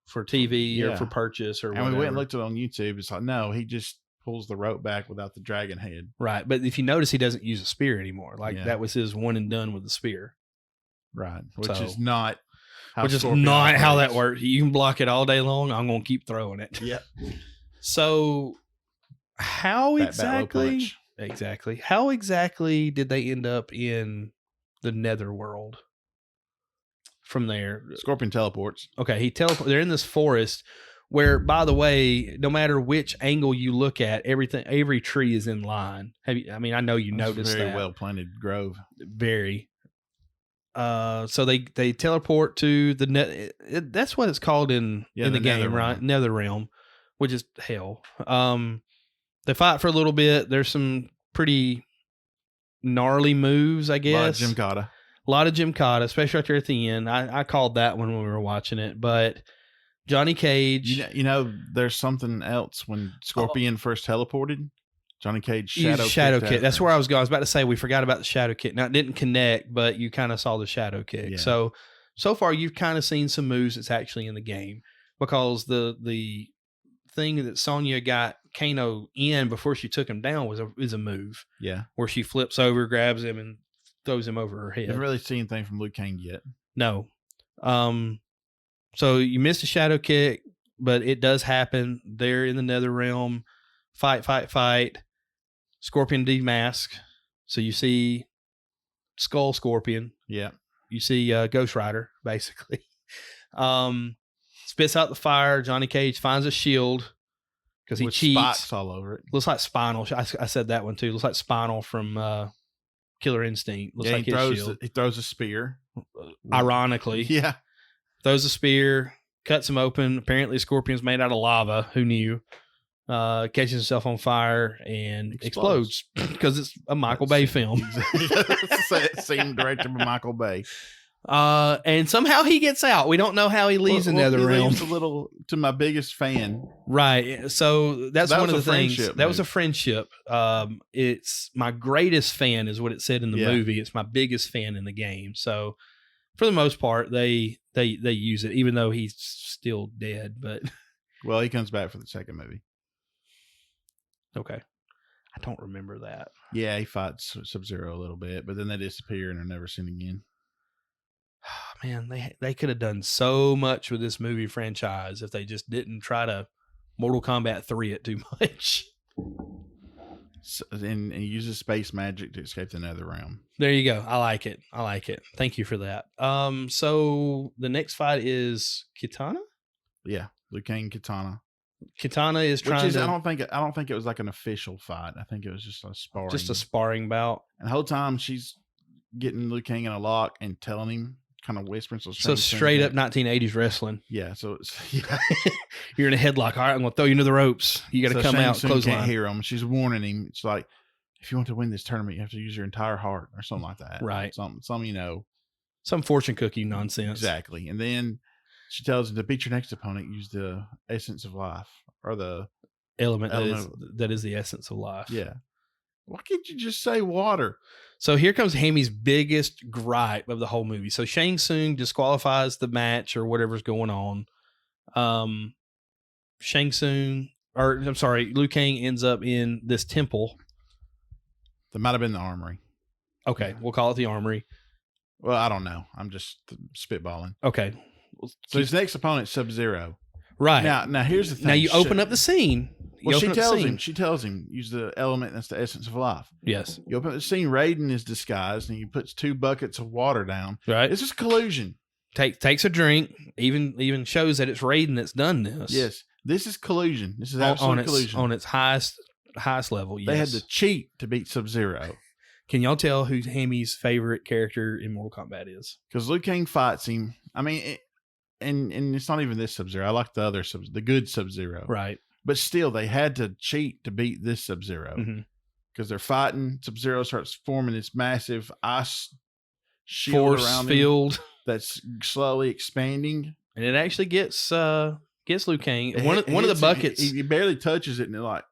TV or for purchase or whatever. And we went and looked it on YouTube. It's like, no, he just pulls the rope back without the dragon head. Right, but if you notice, he doesn't use a spear anymore. Like that was his one and done with the spear. Right, which is not how that works. You can block it all day long. I'm going to keep throwing it. Yep. So how exactly did they end up in the netherworld from there? Scorpion teleports. Okay, they're in this forest where, by the way, no matter which angle you look at, every tree is in line. I know you noticed that. Very well planted grove. Very. So they teleport to the net. That's what it's called in the game, right? Nether realm, which is hell. They fight for a little bit. There's some pretty gnarly moves, I guess. A lot of Gymkata, especially right there at the end. I called that one when we were watching it, but Johnny Cage. There's something else when Scorpion first teleported. Johnny Cage shadow kick. That's where I was going. I was about to say we forgot about the shadow kick. Now it didn't connect, but you kind of saw the shadow kick. Yeah. So far you've kind of seen some moves that's actually in the game because the thing that Sonya got Kano in before she took him down is a move. Yeah, where she flips over, grabs him, and throws him over her head. I haven't really seen anything from Liu Kang yet. No. So you missed a shadow kick, but it does happen. They're in the nether realm. Fight. Scorpion demask. So you see Skull Scorpion. Yeah. You see Ghost Rider, basically. Spits out the fire. Johnny Cage finds a shield because he cheats. Spikes all over it. Looks like Spinal. I said that one too. Looks like Spinal from Killer Instinct. Looks like his shield. He throws a spear. Ironically. Yeah. Throws a spear, cuts him open. Apparently Scorpion's made out of lava. Who knew? Catches himself on fire and explodes because it's a Michael Bay film. Scene directed by Michael Bay. And somehow he gets out. We don't know how he leaves the nether realm. Leaves a little to my biggest fan. Right. So that's one of the things. That was a friendship. It's my greatest fan is what it said in the movie. It's my biggest fan in the game. So for the most part, they use it, even though he's still dead. But well, he comes back for the second movie. Okay. I don't remember that. Yeah, he fights Sub-Zero a little bit, but then they disappear and are never seen again. Man, they could have done so much with this movie franchise if they just didn't try to Mortal Kombat 3 it too much. And he uses space magic to escape the nether realm. There you go. I like it. Thank you for that. So the next fight is Kitana? Yeah, Liu Kang Kitana. Kitana is trying to. I don't think it was like an official fight. I think it was just a sparring bout. And the whole time she's getting Liu Kang in a lock and telling him, kind of whispering. So straight up 1980s wrestling. Yeah. So you're in a headlock. All right, I'm going to throw you into the ropes. You got to come out. Clothesline. Can't hear him. She's warning him. It's like, if you want to win this tournament, you have to use your entire heart or something like that. Right. Some some fortune cookie nonsense. Exactly. And then she tells him to beat your next opponent, use the essence of life or the element that is the essence of life. Yeah. Why can't you just say water? So here comes Hammy's biggest gripe of the whole movie. So Shang Tsung disqualifies the match or whatever's going on. Liu Kang ends up in this temple. That might have been the armory. Okay, we'll call it the armory. Well, I don't know. I'm just spitballing. Okay. So his next opponent's Sub-Zero. Right. Now here's the thing. Now you open up the scene. She tells him, use the element that's the essence of life. Yes. You open up the scene, Raiden is disguised, and he puts 2 buckets of water down. Right. It's just collusion. takes a drink, even shows that it's Raiden that's done this. Yes. This is collusion. This is absolute collusion. On its highest level, yes. They had to cheat to beat Sub-Zero. Can y'all tell who Hammy's favorite character in Mortal Kombat is? Because Liu Kang fights him. I mean, and it's not even this Sub-Zero. I like the other the good Sub-Zero. Right. But still, they had to cheat to beat this Sub-Zero. Because they're fighting. Sub-Zero starts forming this massive ice shield Force around field him that's slowly expanding. And it actually gets Liu Kang. One of the buckets. He barely touches it, and it like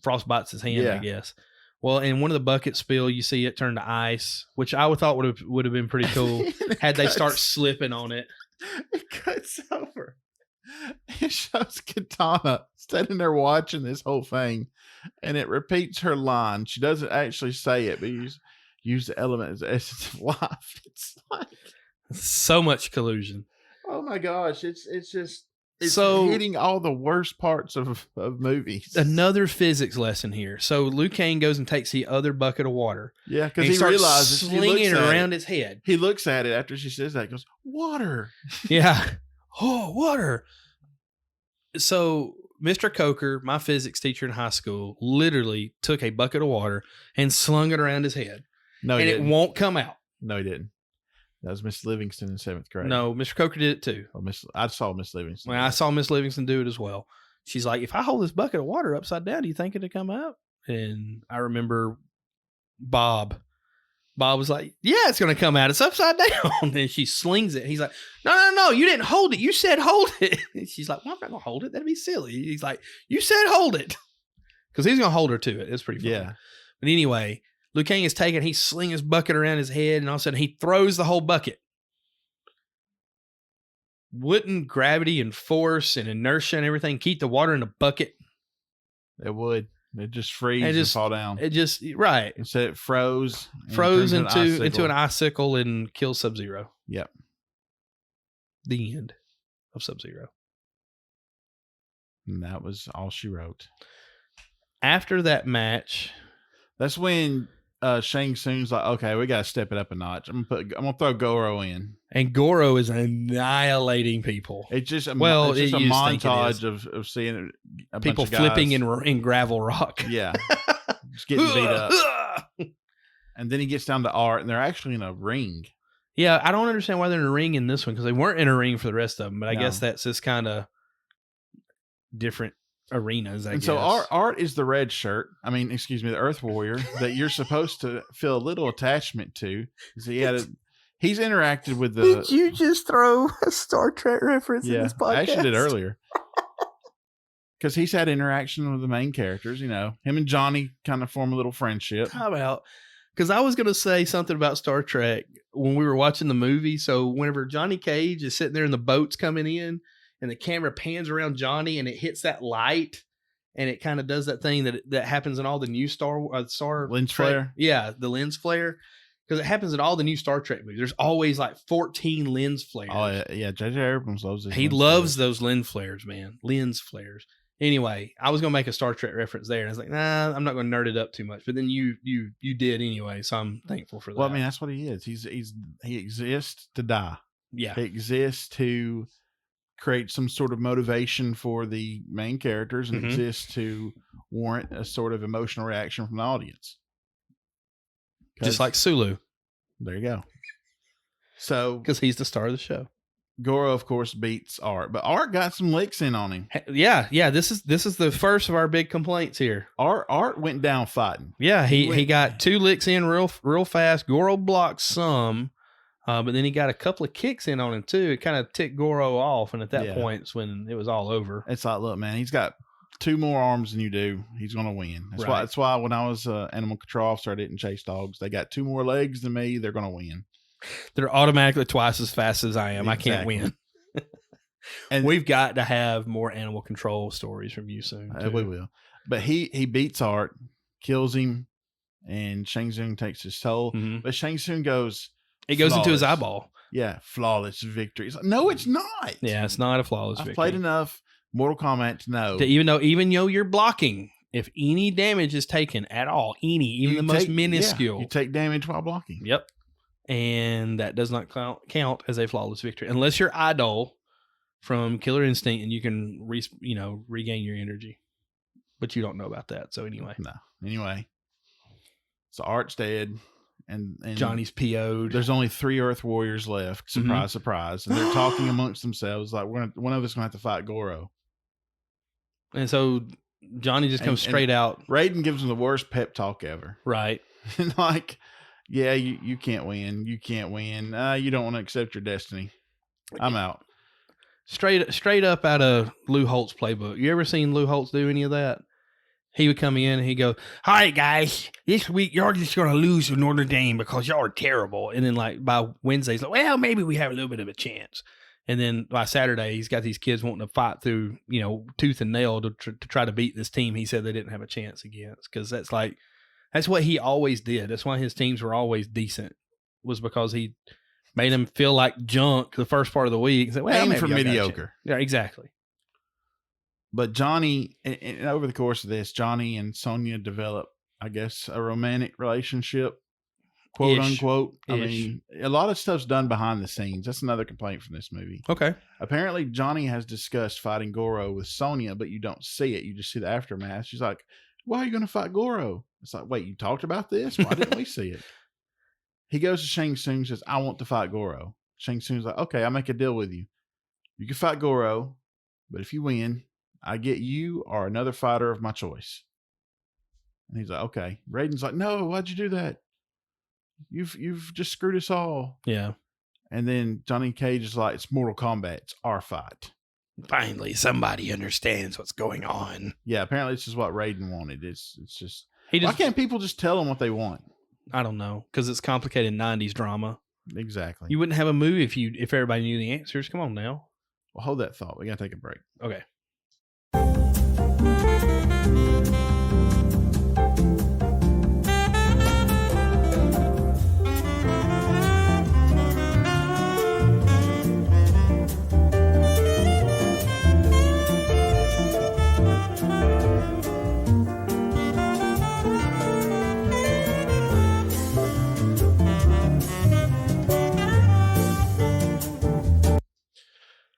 frostbites his hand, I guess. Well, in one of the buckets spill, you see it turn to ice, which I would thought would have been pretty cool had they start slipping on it. It cuts over. It shows Katana standing there watching this whole thing, and it repeats her line. She doesn't actually say it, but use the element as the essence of life. It's like so much collusion. Oh my gosh! It's just hitting all the worst parts of movies. Another physics lesson here. So Liu Kang goes and takes the other bucket of water. Yeah, because he realizes slinging it around his head. He looks at it after she says that. Goes, water. Yeah. Oh, water. So Mr. Coker, my physics teacher in high school, literally took a bucket of water and slung it around his head. No, and it won't come out. No, he didn't. That was Miss Livingston in 7th grade. No, Mr. Coker did it too. Oh, I saw Miss Livingston. Well, I saw Miss Livingston do it as well. She's like, if I hold this bucket of water upside down, do you think it'll come out? And I remember Bob was like, yeah, it's going to come out. It's upside down. And she slings it. He's like, no, you didn't hold it. You said hold it. And she's like, well, I'm not going to hold it. That'd be silly. He's like, you said hold it. Because he's going to hold her to it. It's pretty funny. Yeah. But anyway, Liu Kang is taken. He's slinging his bucket around his head. And all of a sudden, he throws the whole bucket. Wouldn't gravity and force and inertia and everything keep the water in a bucket? It would. It just freeze and fall down. It just, right. Instead it froze into an icicle and kills Sub-Zero. Yep. The end of Sub-Zero. And that was all she wrote. After that match. That's when Shang Tsung's like, okay, we got to step it up a notch. I'm gonna throw Goro in. And Goro is annihilating people. It's just a montage of seeing people flipping in gravel rock. Yeah. Just getting beat up. And then he gets down to Art, and they're actually in a ring. Yeah, I don't understand why they're in a ring in this one, because they weren't in a ring for the rest of them, but I guess that's just kind of different arenas, I guess. So Art is the red shirt. I mean, excuse me, the Earth Warrior that you're supposed to feel a little attachment to. He's interacted with the... Did you just throw a Star Trek reference in this podcast? I actually did earlier. Because he's had interaction with the main characters, you know. Him and Johnny kind of form a little friendship. How about... Because I was going to say something about Star Trek when we were watching the movie. So whenever Johnny Cage is sitting there and the boat's coming in and the camera pans around Johnny and it hits that light and it kind of does that thing that happens in all the new Star lens flare. Yeah, the lens flare. Because it happens in all the new Star Trek movies. There's always like 14 lens flares. Oh, yeah. J.J. Abrams loves those. He loves those lens flares, man. Lens flares. Anyway, I was going to make a Star Trek reference there. And I was like, nah, I'm not going to nerd it up too much. But then you did anyway. So I'm thankful for that. Well, I mean, that's what he is. He exists to die. Yeah. He exists to create some sort of motivation for the main characters and exists to warrant a sort of emotional reaction from the audience. Just like Sulu. There you go. So, because he's the star of the show. Goro, of course, beats Art, but Art got some licks in on him. Yeah. This is the first of our big complaints here. Art went down fighting. Yeah, he got 2 licks in real fast. Goro blocked some, but then he got a couple of kicks in on him too. It kind of ticked Goro off, and at that point, it's when it was all over. It's like, look, man, he's got 2 more arms than you do. He's going to win. That's why when I was animal control officer, I didn't chase dogs. They got 2 more legs than me. They're going to win. They're automatically twice as fast as I am. Exactly. I can't win. And we've got to have more animal control stories from you soon. We will. But he beats Art, kills him, and Shang Tsung takes his soul. Mm-hmm. But Shang Tsung goes... It goes into his eyeball. Yeah, flawless victory. It's like, no, it's not. Yeah, it's not a flawless victory. I've played enough Mortal Kombat to know. Even though you're blocking, if any damage is taken at all, even the most minuscule. You take damage while blocking. Yep. and that does not count as a flawless victory unless you're Idol from Killer Instinct and you can regain your energy. But you don't know about that. So anyway. No. Anyway. So Art's dead. And Johnny's PO'd. There's only 3 Earth Warriors left. Surprise, surprise. And they're talking amongst themselves like one of us gonna have to fight Goro. And so Johnny just comes straight out. Raiden gives him the worst pep talk ever. Right. And like, yeah, you can't win. You can't win. You don't want to accept your destiny. I'm out. Straight up out of Lou Holt's playbook. You ever seen Lou Holtz do any of that? He would come in and he'd go, "All right, guys, this week y'all just going to lose to Notre Dame because y'all are terrible." And then like by Wednesday, he's like, "Well, maybe we have a little bit of a chance." And then by Saturday, he's got these kids wanting to fight through, tooth and nail to try to beat this team he said they didn't have a chance against. Because that's what he always did. That's why his teams were always decent, was because he made them feel like junk the first part of the week. And said, well, aim for mediocre. Yeah, exactly. But Johnny, and over the course of this, Johnny and Sonya develop, I guess, a romantic relationship, quote unquote. I mean, a lot of stuff's done behind the scenes. That's another complaint from this movie. Okay. Apparently, Johnny has discussed fighting Goro with Sonya, but you don't see it. You just see the aftermath. She's like, "Why are you going to fight Goro?" It's like, wait, you talked about this? Why didn't we see it? He goes to Shang Tsung and says, "I want to fight Goro." Shang Tsung's like, "Okay, I'll make a deal with you. You can fight Goro, but if you win, I get you or another fighter of my choice." And he's like, "Okay." Raiden's like, "No, why'd you do that? You've just screwed us all." Yeah. And then Johnny Cage is like, "It's Mortal Kombat. It's our fight." Finally, somebody understands what's going on. Yeah, apparently this is what Raiden wanted. It's just why can't people just tell them what they want? I don't know, because it's complicated 90s drama. Exactly. You wouldn't have a movie if everybody knew the answers. Come on now. Well, hold that thought. We got to take a break. Okay.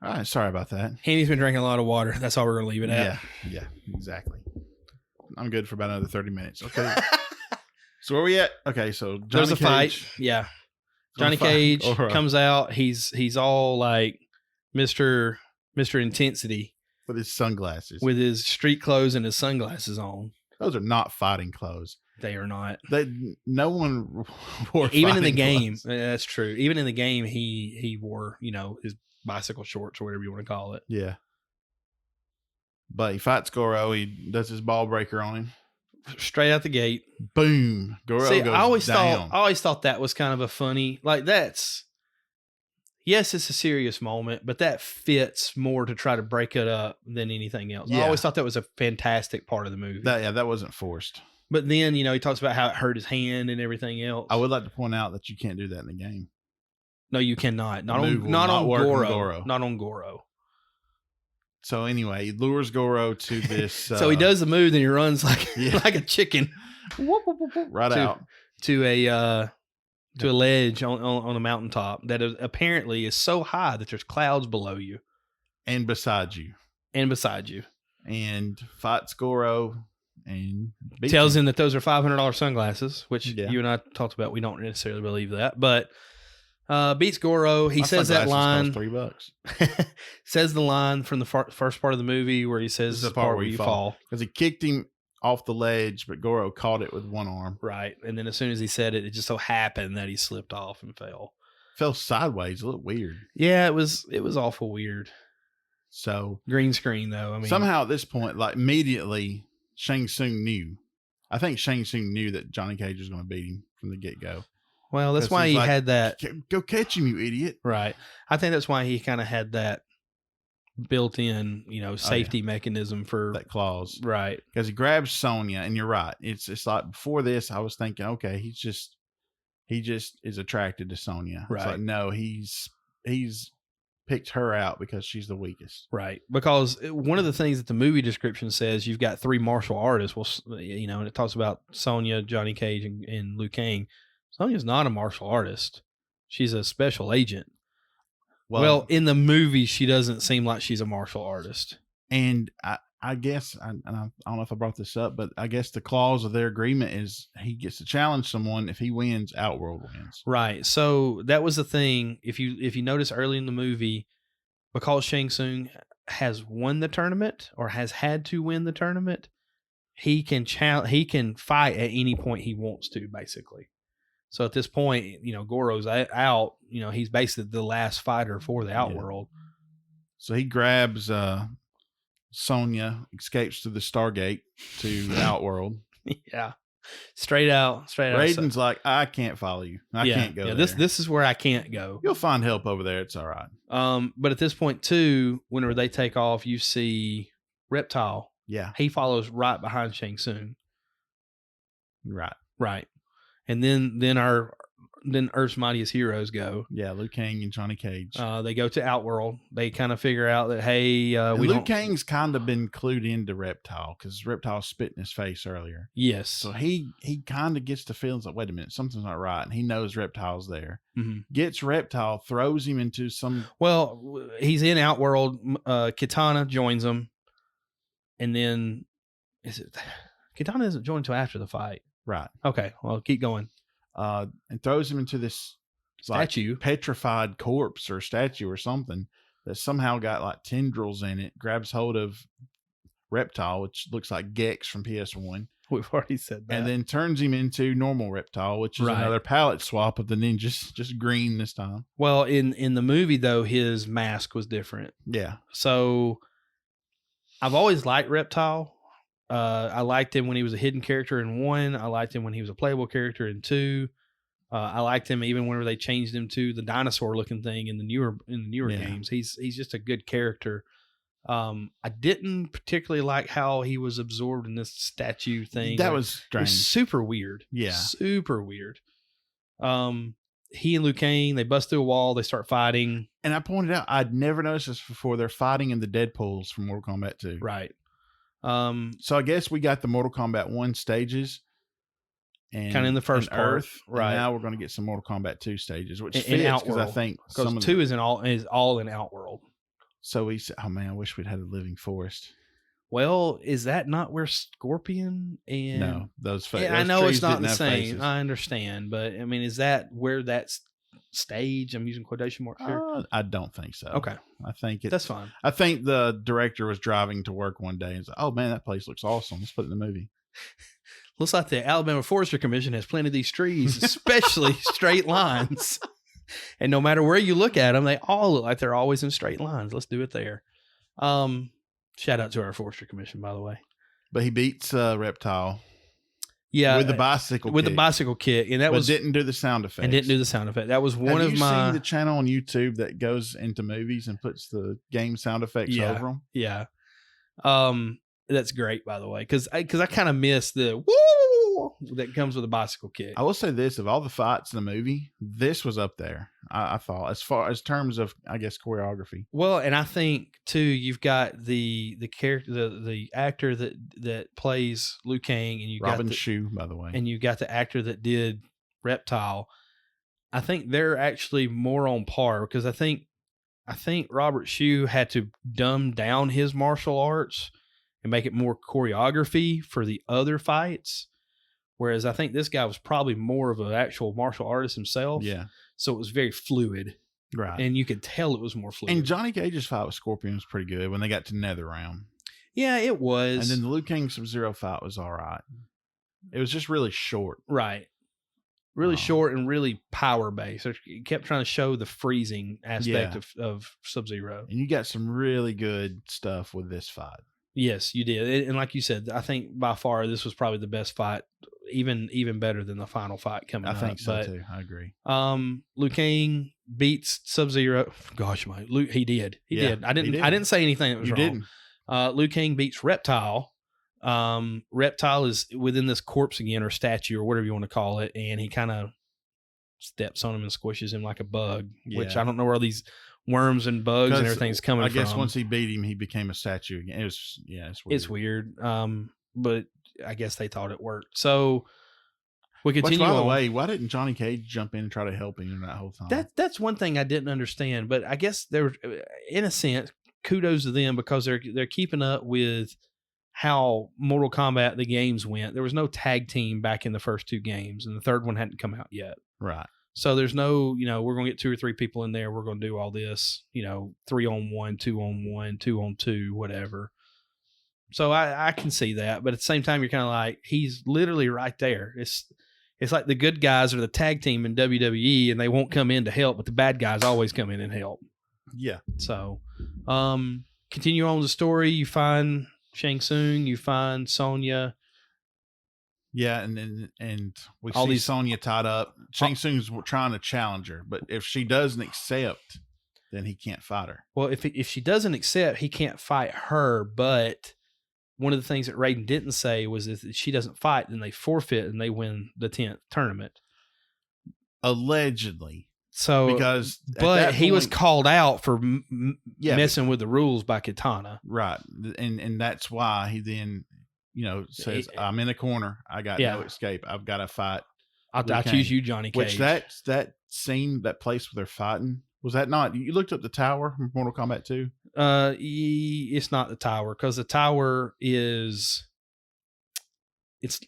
All right, sorry about that. Hammy's been drinking a lot of water. That's all we're going to leave it at. Yeah, exactly. I'm good for about another 30 minutes. Okay. So where we at? Okay, so there's a fight. Yeah. Johnny Cage comes out. He's all like Mr. Intensity. With his sunglasses. With his street clothes and his sunglasses on. Those are not fighting clothes. They are not. No one wore even in the game. That's true. Even in the game, he wore, his bicycle shorts or whatever you want to call it. Yeah. But he fights Goro. He does his ball breaker on him. Straight out the gate. Boom. Goro goes down. I always thought that was kind of a funny, yes, it's a serious moment, but that fits more to try to break it up than anything else. Yeah. I always thought that was a fantastic part of the movie. That wasn't forced. But then, he talks about how it hurt his hand and everything else. I would like to point out that you can't do that in the game. No, you cannot. Not on Goro. Not on Goro. So anyway, he lures Goro to this. So he does the move, and he runs like a chicken, out to a ledge on a mountaintop that apparently is so high that there's clouds below you and beside you, and fights Goro and tells him that those are $500 sunglasses, which you and I talked about. We don't necessarily believe that, but. Beats Goro. He says that line. $3. Says the line from the first part of the movie where he says the part where you fall. Because he kicked him off the ledge, but Goro caught it with one arm. Right. And then as soon as he said it, it just so happened that he slipped off and fell. Fell sideways. A little weird. Yeah, it was awful weird. So green screen though. I mean, somehow at this point, like immediately, Shang Tsung knew. I think Shang Tsung knew that Johnny Cage was going to beat him from the get-go. Well, that's why he had that. Go catch him, you idiot. Right. I think that's why he kind of had that built-in, safety mechanism for that clause. Right. Because he grabs Sonya, and you're right. It's like before this, I was thinking, okay, he just is attracted to Sonya. Right. It's like, no, he's picked her out because she's the weakest. Right. Because one of the things that the movie description says, you've got 3 martial artists. Well, and it talks about Sonya, Johnny Cage, and Liu Kang. Sonya's not a martial artist. She's a special agent. Well, Well, in the movie, she doesn't seem like she's a martial artist. and I guess I don't know if I brought this up, but I guess the clause of their agreement is he gets to challenge someone. If he wins, Outworld wins. Right. So that was the thing. If you notice early in the movie, because Shang Tsung has won the tournament or has had to win the tournament, he can fight at any point he wants to, basically. So at this point, Goro's out. He's basically the last fighter for the Outworld. So he grabs Sonya, escapes to the Stargate to the Outworld. Yeah. Straight out. Raiden's like, I can't follow you. I can't go there. This is where I can't go. You'll find help over there. It's all right. But at this point too, whenever they take off, you see Reptile. Yeah. He follows right behind Shang Tsung. Right. And then Earth's Mightiest Heroes go. Yeah, Liu Kang and Johnny Cage. They go to Outworld. They kind of figure out that, hey, Liu Kang's kind of been clued into Reptile because Reptile spit in his face earlier. Yes. So he kind of gets the feelings like, wait a minute, something's not right. And he knows Reptile's there. Mm-hmm. Gets Reptile, throws him into some... Well, he's in Outworld. Kitana joins him. And then... Kitana isn't joined until after the fight. Right. Okay, well, keep going. And throws him into this statue, like, petrified corpse or statue or something that somehow got like tendrils in it. Grabs hold of Reptile, which looks like Gex from PS1. We've already said that. And then turns him into normal Reptile, which is another palette swap of the ninjas, just green this time. Well, in the movie though, his mask was different. Yeah. So I've always liked Reptile. I liked him when he was a hidden character in 1. I liked him when he was a playable character in 2. I liked him even whenever they changed him to the dinosaur looking thing in the newer games. He's just a good character. I didn't particularly like how he was absorbed in this statue thing. That was strange. It was super weird. Yeah. Super weird. He and Liu Kang, they bust through a wall, they start fighting. And I pointed out, I'd never noticed this before. They're fighting in the Deadpools from Mortal Kombat 2. Right. So I guess we got the Mortal Kombat 1 stages, and kind of in the first part, Earth. Right now, we're going to get some Mortal Kombat 2 stages, which fits because I think because 2 is all in Outworld. So we said, "Oh man, I wish we'd had a living forest." Well, is that not where Scorpion and no those? I know it's not the same. Faces. I understand, but I mean, is that where that's stage? I'm using quotation marks here. I don't think so. Okay, I think that's fine. I think the director was driving to work one day and said, "Oh man, that place looks awesome. Let's put it in the movie." Looks like the Alabama Forestry Commission has planted these trees, especially straight lines. And no matter where you look at them, they all look like they're always in straight lines. Let's do it there. Shout out to our Forestry Commission, by the way. But he beats Reptile. Yeah, with the bicycle kick, and didn't do the sound effect. And didn't do the sound effect. That was one Have of my. Seen the channel on YouTube that goes into movies and puts the game sound effects over them? Yeah. That's great, by the way, because I kind of miss the woo that comes with a bicycle kick. I will say this: of all the fights in the movie, this was up there. I thought, as far as terms of, I guess, choreography. Well, and I think too, you've got the character, the actor that plays Liu Kang, and you got Robin Shou, by the way, and you got the actor that did Reptile. I think they're actually more on par because I think Robert Shou had to dumb down his martial arts and make it more choreography for the other fights. Whereas I think this guy was probably more of an actual martial artist himself. Yeah. So it was very fluid. Right. And you could tell it was more fluid. And Johnny Cage's fight with Scorpion was pretty good when they got to NetherRealm. Yeah, it was. And then the Liu Kang Sub-Zero fight was all right. It was just really short. Right. Really short and really power based. It kept trying to show the freezing aspect of Sub-Zero. And you got some really good stuff with this fight. Yes, you did. And like you said, I think by far this was probably the best fight, even better than the final fight coming up. I think so too. I agree. Liu Kang beats Sub-Zero. Gosh, he did. He did. I didn't say anything that was wrong. Didn't. Liu Kang beats Reptile. Reptile is within this corpse again, or statue, or whatever you want to call it, and he kind of steps on him and squishes him like a bug, which I don't know where all these worms and bugs and everything's coming from. I guess once he beat him, he became a statue again. It's weird. It's weird. But I guess they thought it worked. So We continue Which, by the on. way, why didn't Johnny Cage jump in and try to help him that whole time? That's one thing I didn't understand, but I guess they're, in a sense, kudos to them because they're keeping up with how Mortal Kombat the games went. There was no tag team back in the first 2 games, and the third one hadn't come out yet. Right. So there's no, we're going to get 2 or 3 people in there. We're going to do all this, 3-on-1, 2-on-1, 2-on-2, whatever. So I can see that, but at the same time, you're kind of like, he's literally right there. It's like the good guys are the tag team in WWE, and they won't come in to help, but the bad guys always come in and help. Yeah. So, continue on with the story. You find Shang Tsung, you find Sonya. Yeah, and we All see these- Sonya tied up. Shang Tsung's trying to challenge her, but if she doesn't accept, then he can't fight her. Well, if she doesn't accept, he can't fight her. But one of the things that Raiden didn't say was if she doesn't fight, then they forfeit and they win the 10th tournament. Allegedly. So, Because but he was point- called out for Yeah, messing with the rules by Kitana. Right. And that's why he then, says, I'm in a corner. I got no escape. I've got to fight. I choose you, Johnny Cage. Which that scene, that place where they're fighting, was that not? You looked up the tower from Mortal Kombat 2? It's not the tower, because the tower it's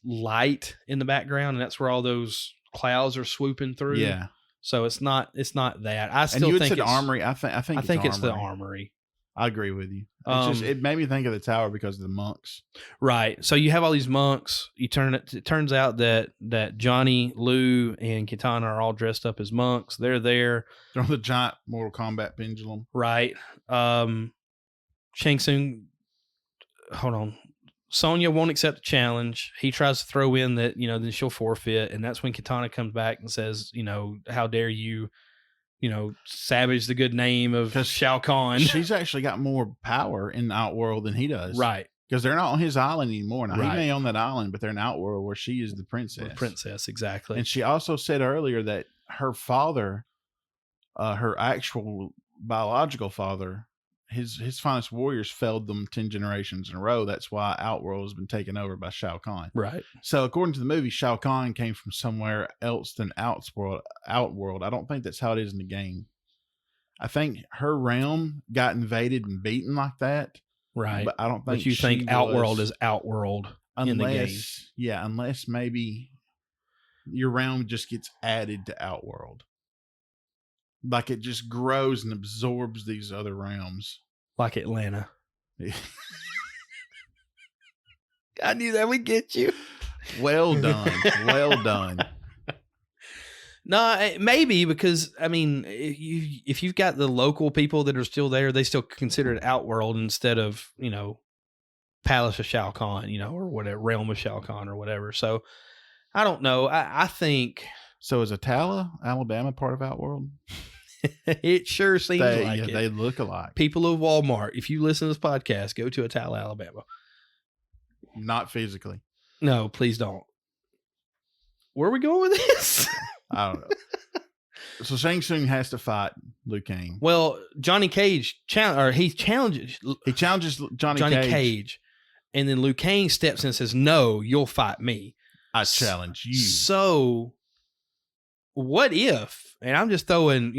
light in the background, and that's where all those clouds are swooping through. Yeah. So it's not that. I still and you think said it's armory. I think it's the armory. I agree with you. It made me think of the tower because of the monks. Right. So you have all these monks. It turns out that Johnny, Liu, and Kitana are all dressed up as monks. They're there. They're on the giant Mortal Kombat pendulum. Right. Shang Tsung. Hold on. Sonya won't accept the challenge. He tries to throw in that, then she'll forfeit. And that's when Kitana comes back and says, how dare you, savage the good name of Shao Kahn. She's actually got more power in the Outworld than he does. Right. Because they're not on his island anymore. Now, Right. he may own that island, but they're in Outworld where she is the princess. The princess, exactly. And she also said earlier that her father, her actual biological father, his finest warriors failed them 10 generations in a row. That's why Outworld has been taken over by Shao Kahn. Right. So according to the movie, Shao Kahn came from somewhere else than Outworld. I don't think that's how it is in the game. I think her realm got invaded and beaten like that. Right. But I don't think But you think Outworld is Outworld in the game. Yeah, unless maybe your realm just gets added to Outworld. Like it just grows and absorbs these other realms. Like Atlanta. I knew that would get you. Well done. Well done. No, maybe because, if you've got the local people that are still there, they still consider it Outworld instead of, Palace of Shao Kahn, or whatever, Realm of Shao Kahn or whatever. So I don't know. I think. So is Atala, Alabama, part of Outworld? It sure seems like it. They look alike. People of Walmart, if you listen to this podcast, go to Atala, Alabama. Not physically. No, please don't. Where are we going with this? I don't know. So Shang Tsung has to fight Liu Kang. Well, Johnny Cage he challenges Johnny Cage, and then Liu Kang steps in and says, "No, you'll fight me. I challenge you." So, what if? And I'm just throwing,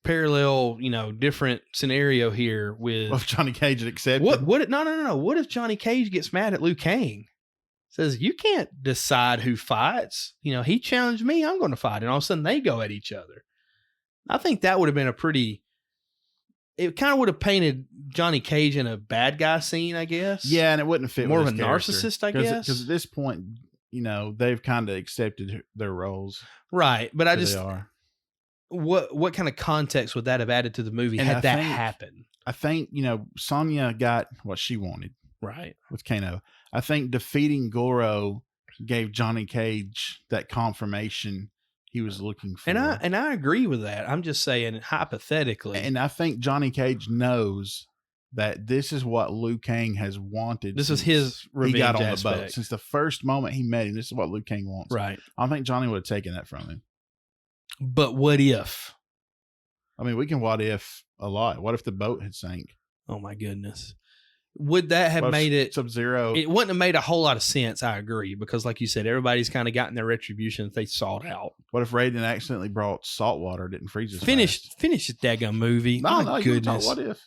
parallel, different scenario here with. Well, if Johnny Cage had accepted. No. What if Johnny Cage gets mad at Liu Kang? Says, you can't decide who fights. He challenged me. I'm going to fight. And all of a sudden they go at each other. I think that would have been it kind of would have painted Johnny Cage in a bad guy scene, I guess. Yeah, and it wouldn't fit more with of a his character. narcissist, I guess. Because at this point, they've kind of accepted their roles. Right. But I just, they are. What kind of context would that have added to the movie had that happened? I think, Sonya got what she wanted. Right. With Kano. I think defeating Goro gave Johnny Cage that confirmation he was looking for. And I agree with that. I'm just saying hypothetically. And I think Johnny Cage knows that this is what Liu Kang has wanted. This is his revenge he got on aspect. the boat. Since the first moment he met him, this is what Liu Kang wants. Right. I don't think Johnny would have taken that from him. But what if? We can what if a lot. What if the boat had sank? Oh my goodness. Would that have made it Sub-Zero? It wouldn't have made a whole lot of sense. I agree, because like you said, everybody's kind of gotten their retribution that they sought out. What if Raiden accidentally brought salt water? Didn't freeze his Finish the daggone movie. No, My you goodness. what if?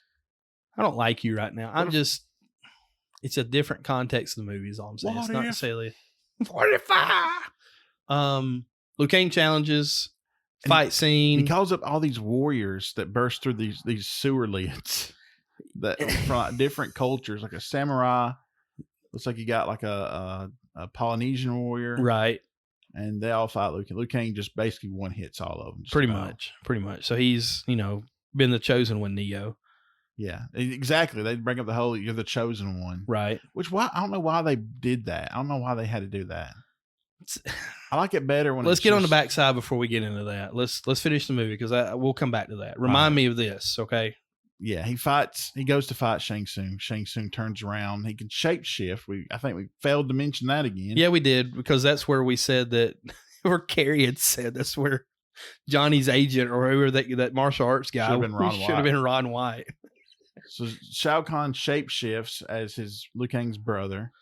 I don't like you right now. It's a different context of the movie is all I'm saying. It's not necessarily 45. Liu Kang challenges, fight scene. He calls up all these warriors that burst through these sewer lids that from different cultures, like a samurai. Looks like you got like a Polynesian warrior, right? And they all fight Liu Kang. Liu Kang just basically one hits all of them. Pretty much. So he's been the chosen one, Neo. Yeah, exactly. They bring up the whole "you're the chosen one," right? Which I don't know why they did that. I don't know why they had to do that. I like it better when. Let's get on the backside before we get into that. Let's finish the movie because we'll come back to that. Remind me of this, okay? Yeah, he fights. He goes to fight Shang Tsung. Shang Tsung turns around. He can shapeshift. I think we failed to mention that again. Yeah, we did, because that's where we said that, or Carrie had said that's where Johnny's agent or whoever that martial arts guy should have been Ron White. So Shao Kahn shapeshifts as his Liu Kang's brother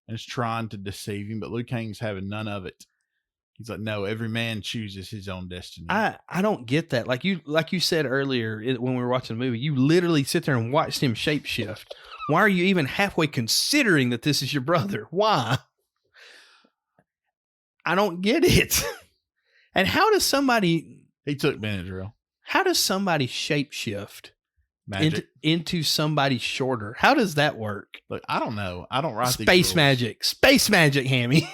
and is trying to deceive him, but Liu Kang's having none of it. He's like, no, every man chooses his own destiny. I don't get that. Like you said earlier when we were watching the movie, you literally sit there and watched him shapeshift. Why are you even halfway considering that this is your brother? Why? I don't get it. And how does somebody... He took Benadryl. How does somebody shapeshift into somebody shorter? How does that work? Look, I don't know. I don't write Space magic. Space magic, Hammy.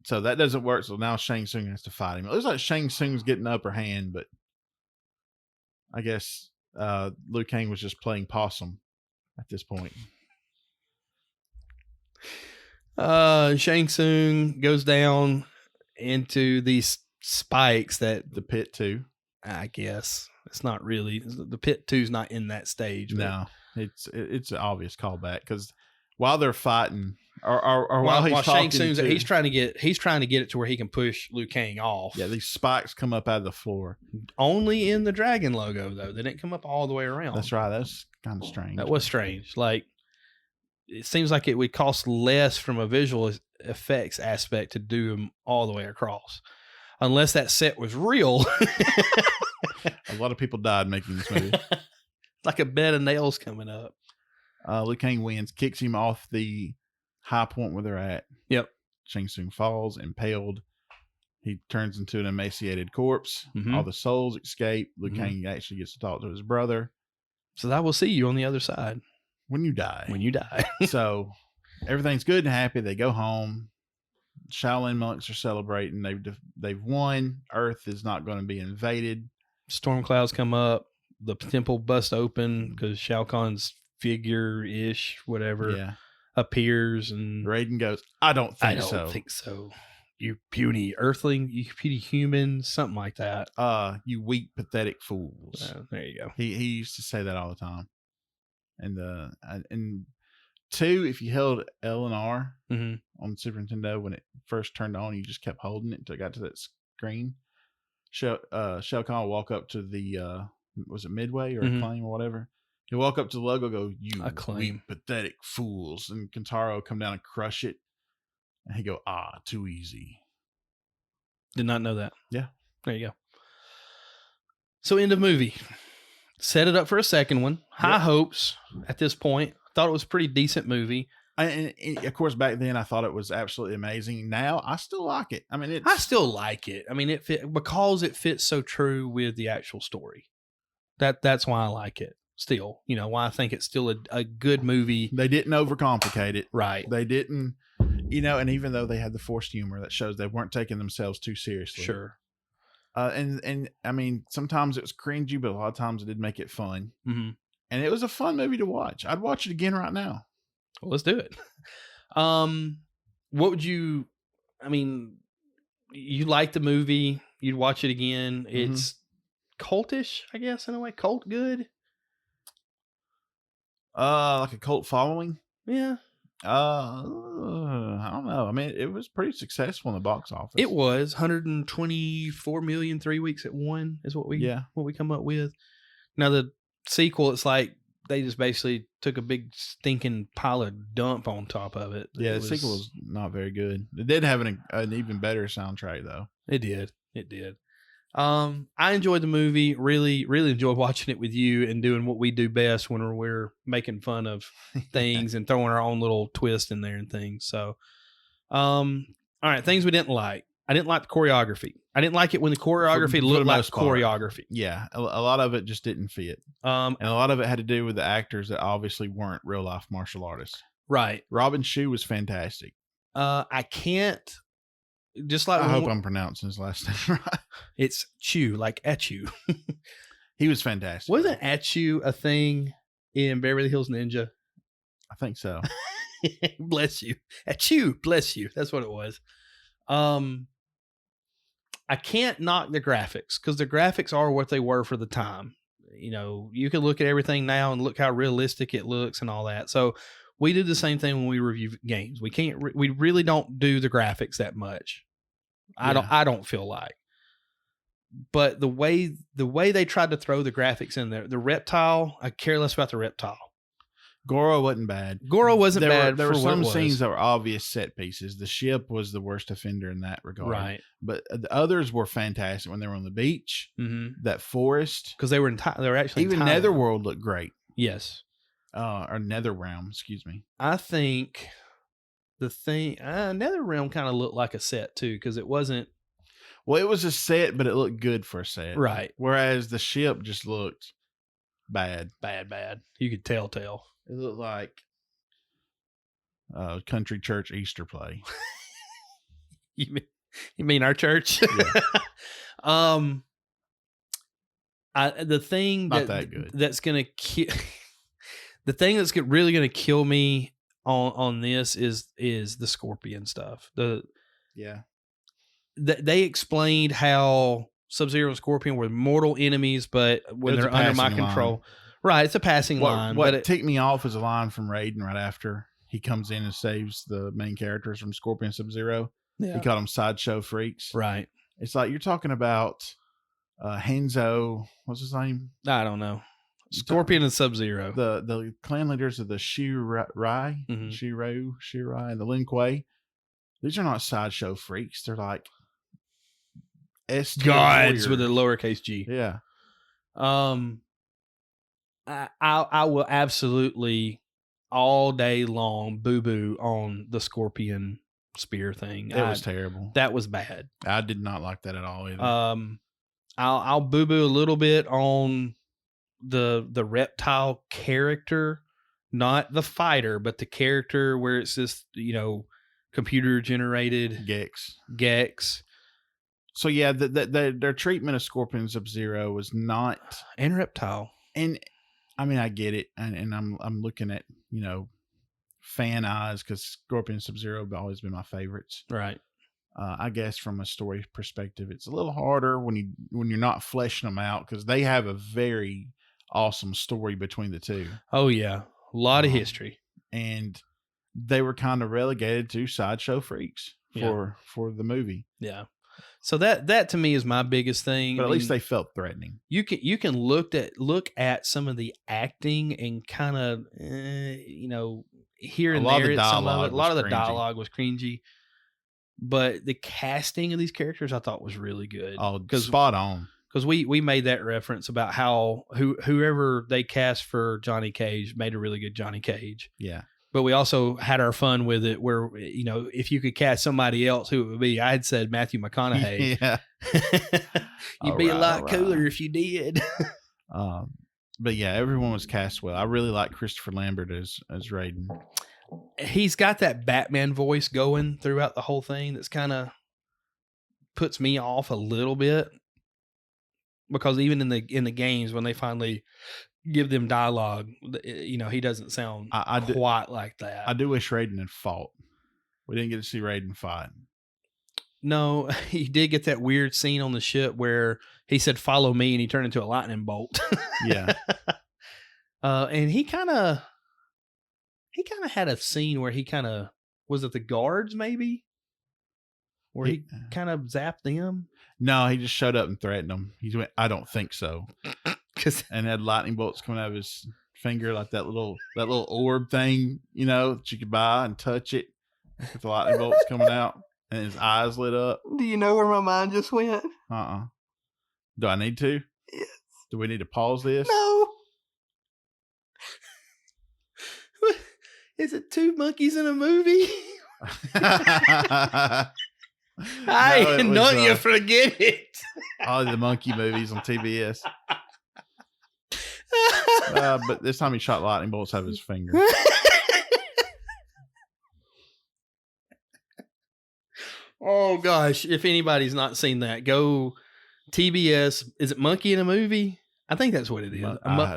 So that doesn't work. So now Shang Tsung has to fight him. It looks like Shang Tsung's getting the upper hand, but I guess Liu Kang was just playing possum at this point. Shang Tsung goes down into these spikes that the pit 2. I guess it's not really the pit 2's not in that stage. No, it's an obvious callback because while they're fighting. Or while Shang Tsung's he's trying to get it to where he can push Liu Kang off. Yeah, these spikes come up out of the floor. Only in the dragon logo though. They didn't come up all the way around. That's right. That's kind of strange. That was strange. Like it seems like it would cost less from a visual effects aspect to do them all the way across. Unless that set was real. A lot of people died making this movie. Like a bed of nails coming up. Liu Kang wins, kicks him off the high point where they're at. Yep. Shang Tsung falls, impaled. He turns into an emaciated corpse. Mm-hmm. All the souls escape. Liu Kang actually gets to talk to his brother. So I will see you on the other side. When you die. So everything's good and happy. They go home. Shaolin monks are celebrating. They've won. Earth is not going to be invaded. Storm clouds come up. The temple busts open because Shao Kahn's figure-ish, whatever, appears, and Raiden goes, I don't think so. You puny earthling, you puny humans, something like that. You weak, pathetic fools. There you go. He used to say that all the time. And 2, if you held L and R on Super Nintendo when it first turned on, you just kept holding it until it got to that screen. Shao Kahn will walk up to the was it Midway or Acclaim or whatever? He'll walk up to the logo, go, you weak, pathetic fools, and Kentaro will come down and crush it. And he go, too easy. Did not know that. Yeah. There you go. So end of movie. Set it up for a second one. High hopes at this point. Thought it was a pretty decent movie. And of course, back then I thought it was absolutely amazing. Now I still like it. I mean, I still like it. I mean, because it fits so true with the actual story. That's why I like it. Still, why I think it's still a good movie. They didn't overcomplicate it. Right. They didn't, and even though they had the forced humor, that shows they weren't taking themselves too seriously. Sure. And I mean, sometimes it was cringy, but a lot of times it did make it fun. Mm-hmm. And it was a fun movie to watch. I'd watch it again right now. Well, let's do it. What would you, you like the movie, you'd watch it again. It's cultish, I guess, in a way. Cult good. Like a cult following. Yeah. I don't know. I mean, it was pretty successful in the box office. It was 124 million 3 weeks at one is what we come up with. Now the sequel, it's like they just basically took a big stinking pile of dump on top of it. Yeah, the sequel was not very good. It did have an even better soundtrack though. It did. I enjoyed the movie. Really, really enjoyed watching it with you and doing what we do best when we're making fun of things and throwing our own little twist in there and things. So, all right, things we didn't like. I didn't like the choreography. I didn't like it when the choreography looked like choreography. Yeah, a lot of it just didn't fit. And a lot of it had to do with the actors that obviously weren't real life martial artists. Right. Robin Shou was fantastic. I can't. Just like I hope I'm pronouncing his last name right. It's Chew, like Achu. He was fantastic. Wasn't Achu a thing in Beverly Hills Ninja? I think so. Bless you. Achu, bless you. That's what it was. I can't knock the graphics because the graphics are what they were for the time. You know, you can look at everything now and look how realistic it looks and all that. So we do the same thing when we review games. We really don't do the graphics that much. I don't feel like. But the way they tried to throw the graphics in there, the reptile, I care less about the reptile. Goro wasn't bad. Goro wasn't bad. There were some scenes that were obvious set pieces. The ship was the worst offender in that regard. Right. But the others were fantastic when they were on the beach. Mm-hmm. That forest. Because they were actually even Netherworld looked great. Yes. Or Netherrealm, excuse me. I think the thing Netherrealm kind of looked like a set too, because it wasn't. Well, it was a set, but it looked good for a set. Right. Whereas the ship just looked bad. Bad. You could tell. It looked like country church Easter play. You mean our church? Yeah. The thing not that good. That's gonna kill. The thing that's really gonna kill me on this is the Scorpion stuff. They explained how Sub-Zero and Scorpion were mortal enemies, but when they're under my control. Right, it's a passing line. What ticked me off is a line from Raiden right after he comes in and saves the main characters from Scorpion and Sub-Zero. Yeah. He called them sideshow freaks. Right. It's like you're talking about Hanzo. What's his name? I don't know. Scorpion and Sub-Zero. The clan leaders of the Shirai, mm-hmm. Shirai, and the Lin Kuei. These are not sideshow freaks. They're like gods with a lowercase g. Yeah. I will absolutely all day long boo on the Scorpion spear thing. It was terrible. That was bad. I did not like that at all either. I'll boo a little bit on the reptile character, not the fighter, but the character where it's just, computer generated Gex. So yeah, their treatment of Scorpion Sub-Zero was not, and reptile. And I mean, I get it, and I'm looking at fan eyes because Scorpion Sub-Zero have always been my favorites. Right. I guess from a story perspective, it's a little harder when you're not fleshing them out because they have a very awesome story between the two. Oh yeah, a lot of history, and they were kind of relegated to sideshow freaks for the movie. Yeah. So that to me is my biggest thing. But at least they felt threatening. You can look at some of the acting and kind of here and there. A lot of the dialogue was cringy. But the casting of these characters I thought was really good. Oh, spot on. Because we made that reference about how whoever they cast for Johnny Cage made a really good Johnny Cage. Yeah. But we also had our fun with it where, if you could cast somebody else, who it would be? I had said Matthew McConaughey. Yeah. You'd be a lot cooler if you did. But yeah, everyone was cast well. I really like Christopher Lambert as Raiden. He's got that Batman voice going throughout the whole thing that's kind of puts me off a little bit. Because even in the games, when they finally give them dialogue, he doesn't sound quite like that. I do wish Raiden had fought. We didn't get to see Raiden fight. No, he did get that weird scene on the ship where he said, "Follow me," and he turned into a lightning bolt. Yeah. And he kind of had a scene where he kind of, was it the guards maybe? Where he kind of zapped them? No, he just showed up and threatened them. He went, "I don't think so." And had lightning bolts coming out of his finger, like that little orb thing, that you could buy and touch it with the lightning bolts coming out, and his eyes lit up. Do you know where my mind just went? Do I need to? Yes. Do we need to pause this? No. Is it two monkeys in a movie? I know you forget it. All the monkey movies on TBS. But this time he shot lightning bolts out of his finger. Oh gosh! If anybody's not seen that, go TBS. Is it Monkey in a Movie? I think that's what it is.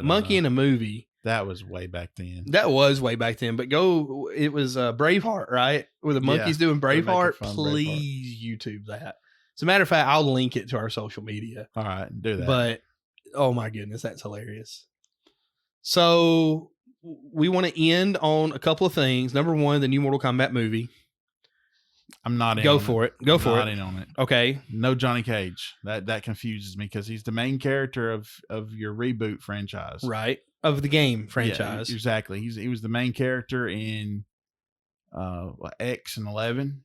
Monkey in a Movie. That was way back then. That was way back then. But go. It was Braveheart, right? Where the monkeys doing Braveheart. Please YouTube that. As a matter of fact, I'll link it to our social media. All right, do that. But oh my goodness, that's hilarious. So we want to end on a couple of things. Number one, the new Mortal Kombat movie. I'm not in. Go for it. Go for it. Not in on it. Okay. No Johnny Cage. That confuses me because he's the main character of your reboot franchise, right? Of the game franchise. Yeah, exactly. He was the main character in X and 11.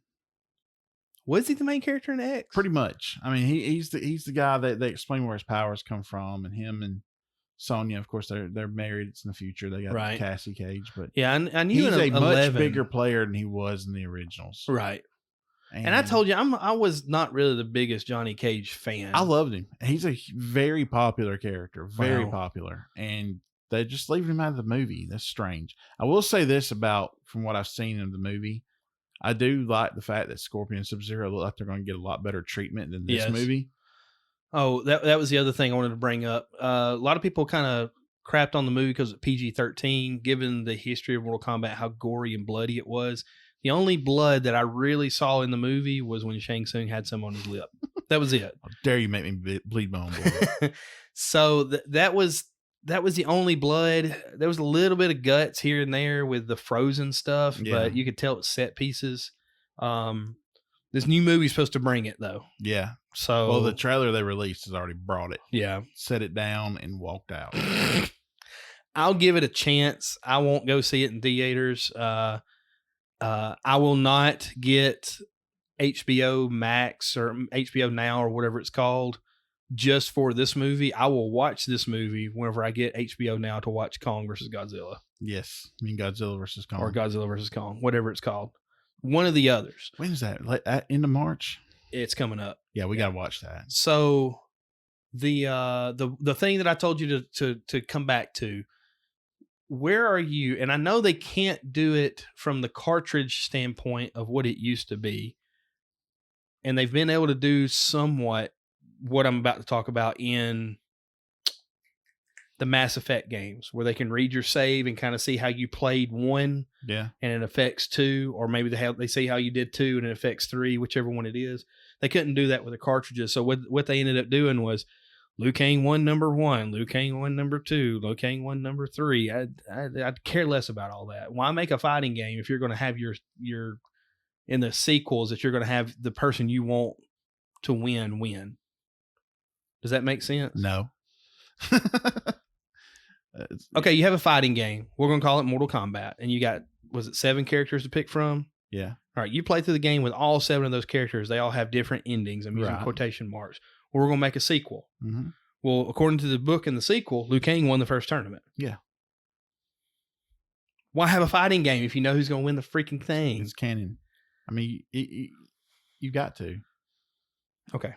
Was he the main character in X? Pretty much. I mean, he's the guy that they explain where his powers come from, and him and Sonya, of course, they're married. It's in the future. They got Cassie Cage, but yeah, I knew he's a much bigger player than he was in the originals, right? And I told you, I was not really the biggest Johnny Cage fan. I loved him. He's a very popular character, very popular, and they just leave him out of the movie. That's strange. I will say this from what I've seen in the movie. I do like the fact that Scorpion and Sub-Zero look like they're going to get a lot better treatment than this movie. Oh, that was the other thing I wanted to bring up. A lot of people kind of crapped on the movie because of PG-13, given the history of Mortal Kombat, how gory and bloody it was. The only blood that I really saw in the movie was when Shang Tsung had some on his lip. That was it. How dare you make me bleed my own blood? So that was the only blood. There was a little bit of guts here and there with the frozen stuff, but you could tell it's set pieces. This new movie's supposed to bring it though. Yeah. So well, the trailer they released has already brought it. Yeah. Set it down and walked out. I'll give it a chance. I won't go see it in theaters. I will not get HBO Max or HBO Now or whatever it's called just for this movie. I will watch this movie whenever I get HBO Now to watch Kong versus Godzilla. Yes. I mean Godzilla versus Kong. Or Godzilla versus Kong, whatever it's called. One of the others. When is that? Like end of March? It's coming up. Yeah, we got to watch that. So the thing that I told you to come back to, where are you? And I know they can't do it from the cartridge standpoint of what it used to be. And they've been able to do somewhat what I'm about to talk about in the Mass Effect games, where they can read your save and kind of see how you played 1 and it affects 2, or maybe they see how you did 2 and it affects 3, whichever one it is. They couldn't do that with the cartridges. So what they ended up doing was Liu Kang won number 1, Liu Kang won number 2, Liu Kang won number 3. I'd care less about all that. Why make a fighting game if you're going to have your in the sequels that you're going to have the person you want to win? Does that make sense? No. Okay, you have a fighting game. We're going to call it Mortal Kombat, and you got, was it 7 characters to pick from? Yeah. All right, you play through the game with all 7 of those characters. They all have different endings. I'm using quotation marks. Well, we're going to make a sequel. Mm-hmm. Well, according to the book in the sequel, Liu Kang won the first tournament. Yeah. Why have a fighting game if you know who's going to win the freaking thing? It's canon. I mean, you got to. Okay.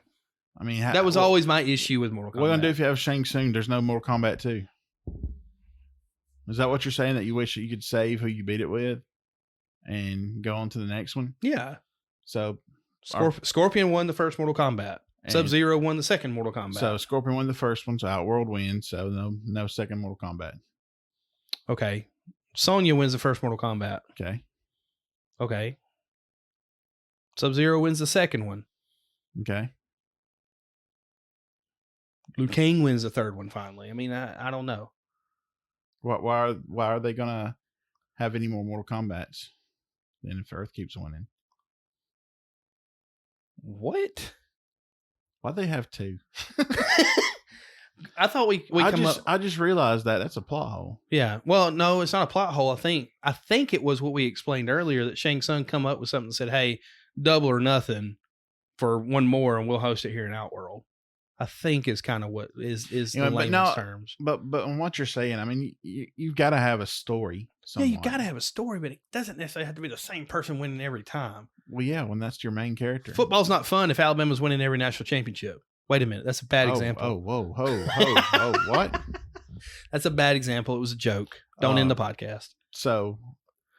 I mean, that was always my issue with Mortal Kombat. What are you going to do if you have Shang Tsung? There's no Mortal Kombat 2. Is that what you're saying? That you wish that you could save who you beat it with and go on to the next one? Yeah. So Scorpion won the first Mortal Kombat. Sub-Zero won the second Mortal Kombat. So Scorpion won the first one, so Outworld wins. So no second Mortal Kombat. Okay. Sonya wins the first Mortal Kombat. Okay. Sub-Zero wins the second one. Okay. Liu Kang wins the third one finally. I mean, I don't know. Why are they gonna have any more Mortal Kombats then if Earth keeps winning? What? Why'd they have 2? I thought we I just realized that's a plot hole. Yeah. Well, no, it's not a plot hole. I think it was what we explained earlier that Shang Tsung come up with something that said, "Hey, double or nothing for one more, and we'll host it here in Outworld." I think is kind of what is the layman's terms. But on what you're saying, I mean, you've got to have a story. Somewhat. Yeah, you got to have a story, but it doesn't necessarily have to be the same person winning every time. Well, yeah, when that's your main character. Football's not fun if Alabama's winning every national championship. Wait a minute, that's a bad example. Oh, whoa, what? That's a bad example. It was a joke. Don't end the podcast. So,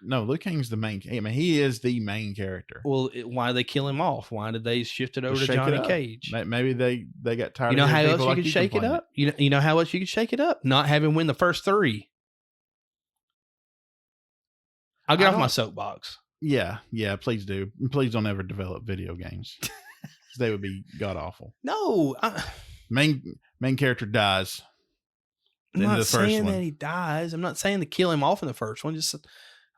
no, Liu Kang's the main. I mean, he is the main character. Well, why did they kill him off? Why did they shift it over to Johnny Cage? Maybe they got tired. You know how else you could shake it up? You know how else you could shake it up? Not have him win the first 3. I'll get off my soapbox. Yeah, please do. Please don't ever develop video games. They would be god awful. No, main character dies. I'm not saying that he dies. I'm not saying to kill him off in the first one.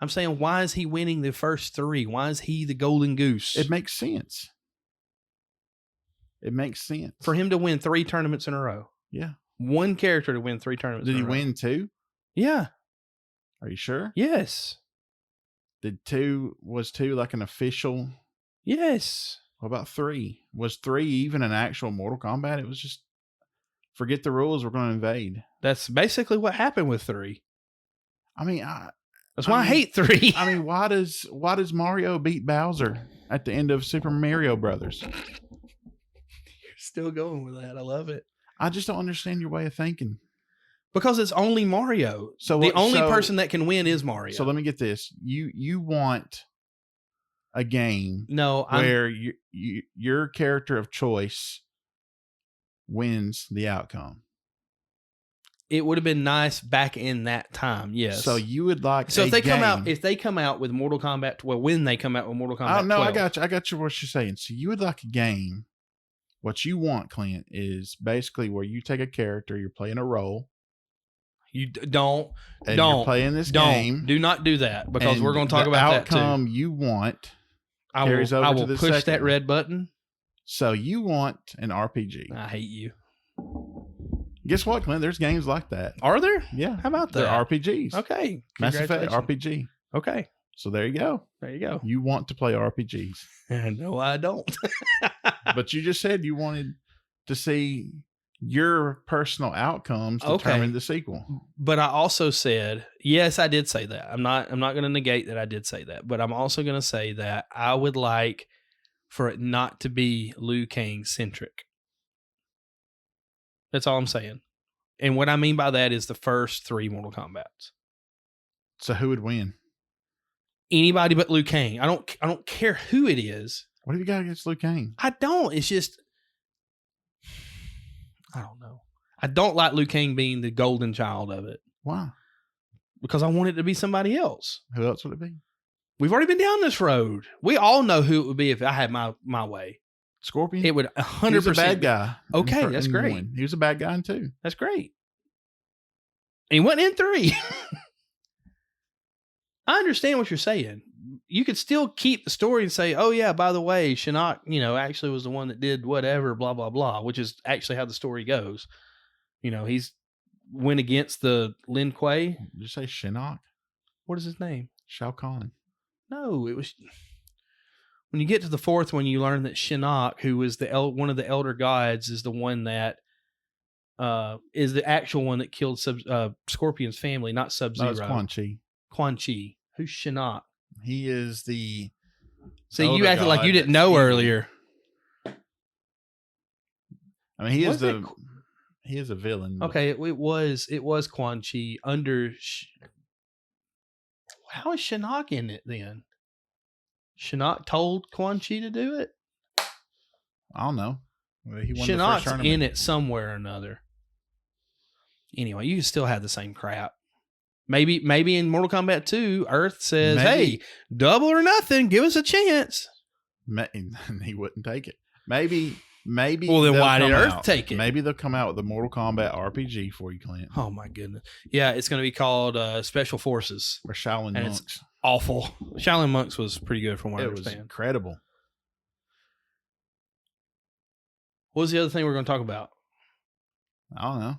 I'm saying, why is he winning the first 3? Why is he the golden goose? It makes sense. For him to win 3 tournaments in a row. Yeah. One character to win 3 tournaments. Did he win 2? Yeah. Are you sure? Yes. Was 2 like an official? Yes. What about 3? Was 3 even an actual Mortal Kombat? It was just forget the rules. We're going to invade. That's basically what happened with 3. I mean, that's why I hate 3. I mean, why does Mario beat Bowser at the end of Super Mario Brothers? You're still going with that. I love it. I just don't understand your way of thinking. Because it's only Mario. So the only person that can win is Mario. So let me get this. You want a game where your character of choice wins the outcome. It would have been nice back in that time, yes. So you would like if they come out with Mortal Kombat, when they come out with Mortal Kombat 12. I got you what you're saying. So you would like a game. What you want, Clint, is basically where you take a character, you're playing a role. You don't you're playing this game. Do not do that, because we're going to talk about that too. The outcome you want carries over to the second. I will push that red button. So you want an RPG. I hate you. Guess what, Clint? There's games like that. Are there? Yeah. How about that? They're RPGs. Okay. Mass Effect RPG. Okay. So there you go. There you go. You want to play RPGs. No, I don't. But you just said you wanted to see your personal outcomes determine the sequel. But I also said, yes, I did say that. I'm not going to negate that I did say that. But I'm also going to say that I would like for it not to be Liu Kang centric. That's all I'm saying. And what I mean by that is the first 3 Mortal Kombats. So who would win? Anybody but Liu Kang. I don't care who it is. What have you got against Liu Kang? I don't. It's just, I don't know. I don't like Liu Kang being the golden child of it. Why? Because I want it to be somebody else. Who else would it be? We've already been down this road. We all know who it would be if I had my way. Scorpion? It would 100%. He was a bad guy. Okay, that's great. He was a bad guy in 2. That's great. And he went in 3. I understand what you're saying. You could still keep the story and say, oh yeah, by the way, Shinnok, actually was the one that did whatever, blah, blah, blah, which is actually how the story goes. He's went against the Lin Kuei. Did you say Shinnok? What is his name? Shao Kahn. No, it was... When you get to the 4th one, you learn that Shinnok, who is one of the elder gods, is the one that is the actual one that killed Scorpion's family, not Sub-Zero. No, it's Quan Chi. Quan Chi. Who's Shinnok? He is the... See, you acted like you didn't know earlier. I mean, he is a villain. Okay, it was Quan Chi under... How is Shinnok in it then? Shinnok told Quan Chi to do it? I don't know. He won Shinnok's the first in it somewhere or another. Anyway, you can still have the same crap. Maybe in Mortal Kombat 2, Earth says, hey, double or nothing, give us a chance. He wouldn't take it. Maybe. Well, then why did Earth take it? Maybe they'll come out with a Mortal Kombat RPG for you, Clint. Oh, my goodness. Yeah, it's going to be called Special Forces. Or Shaolin Monks. It's awful. Shaolin Monks was pretty good from what I understand. It was incredible. What was the other thing we're going to talk about? I don't know.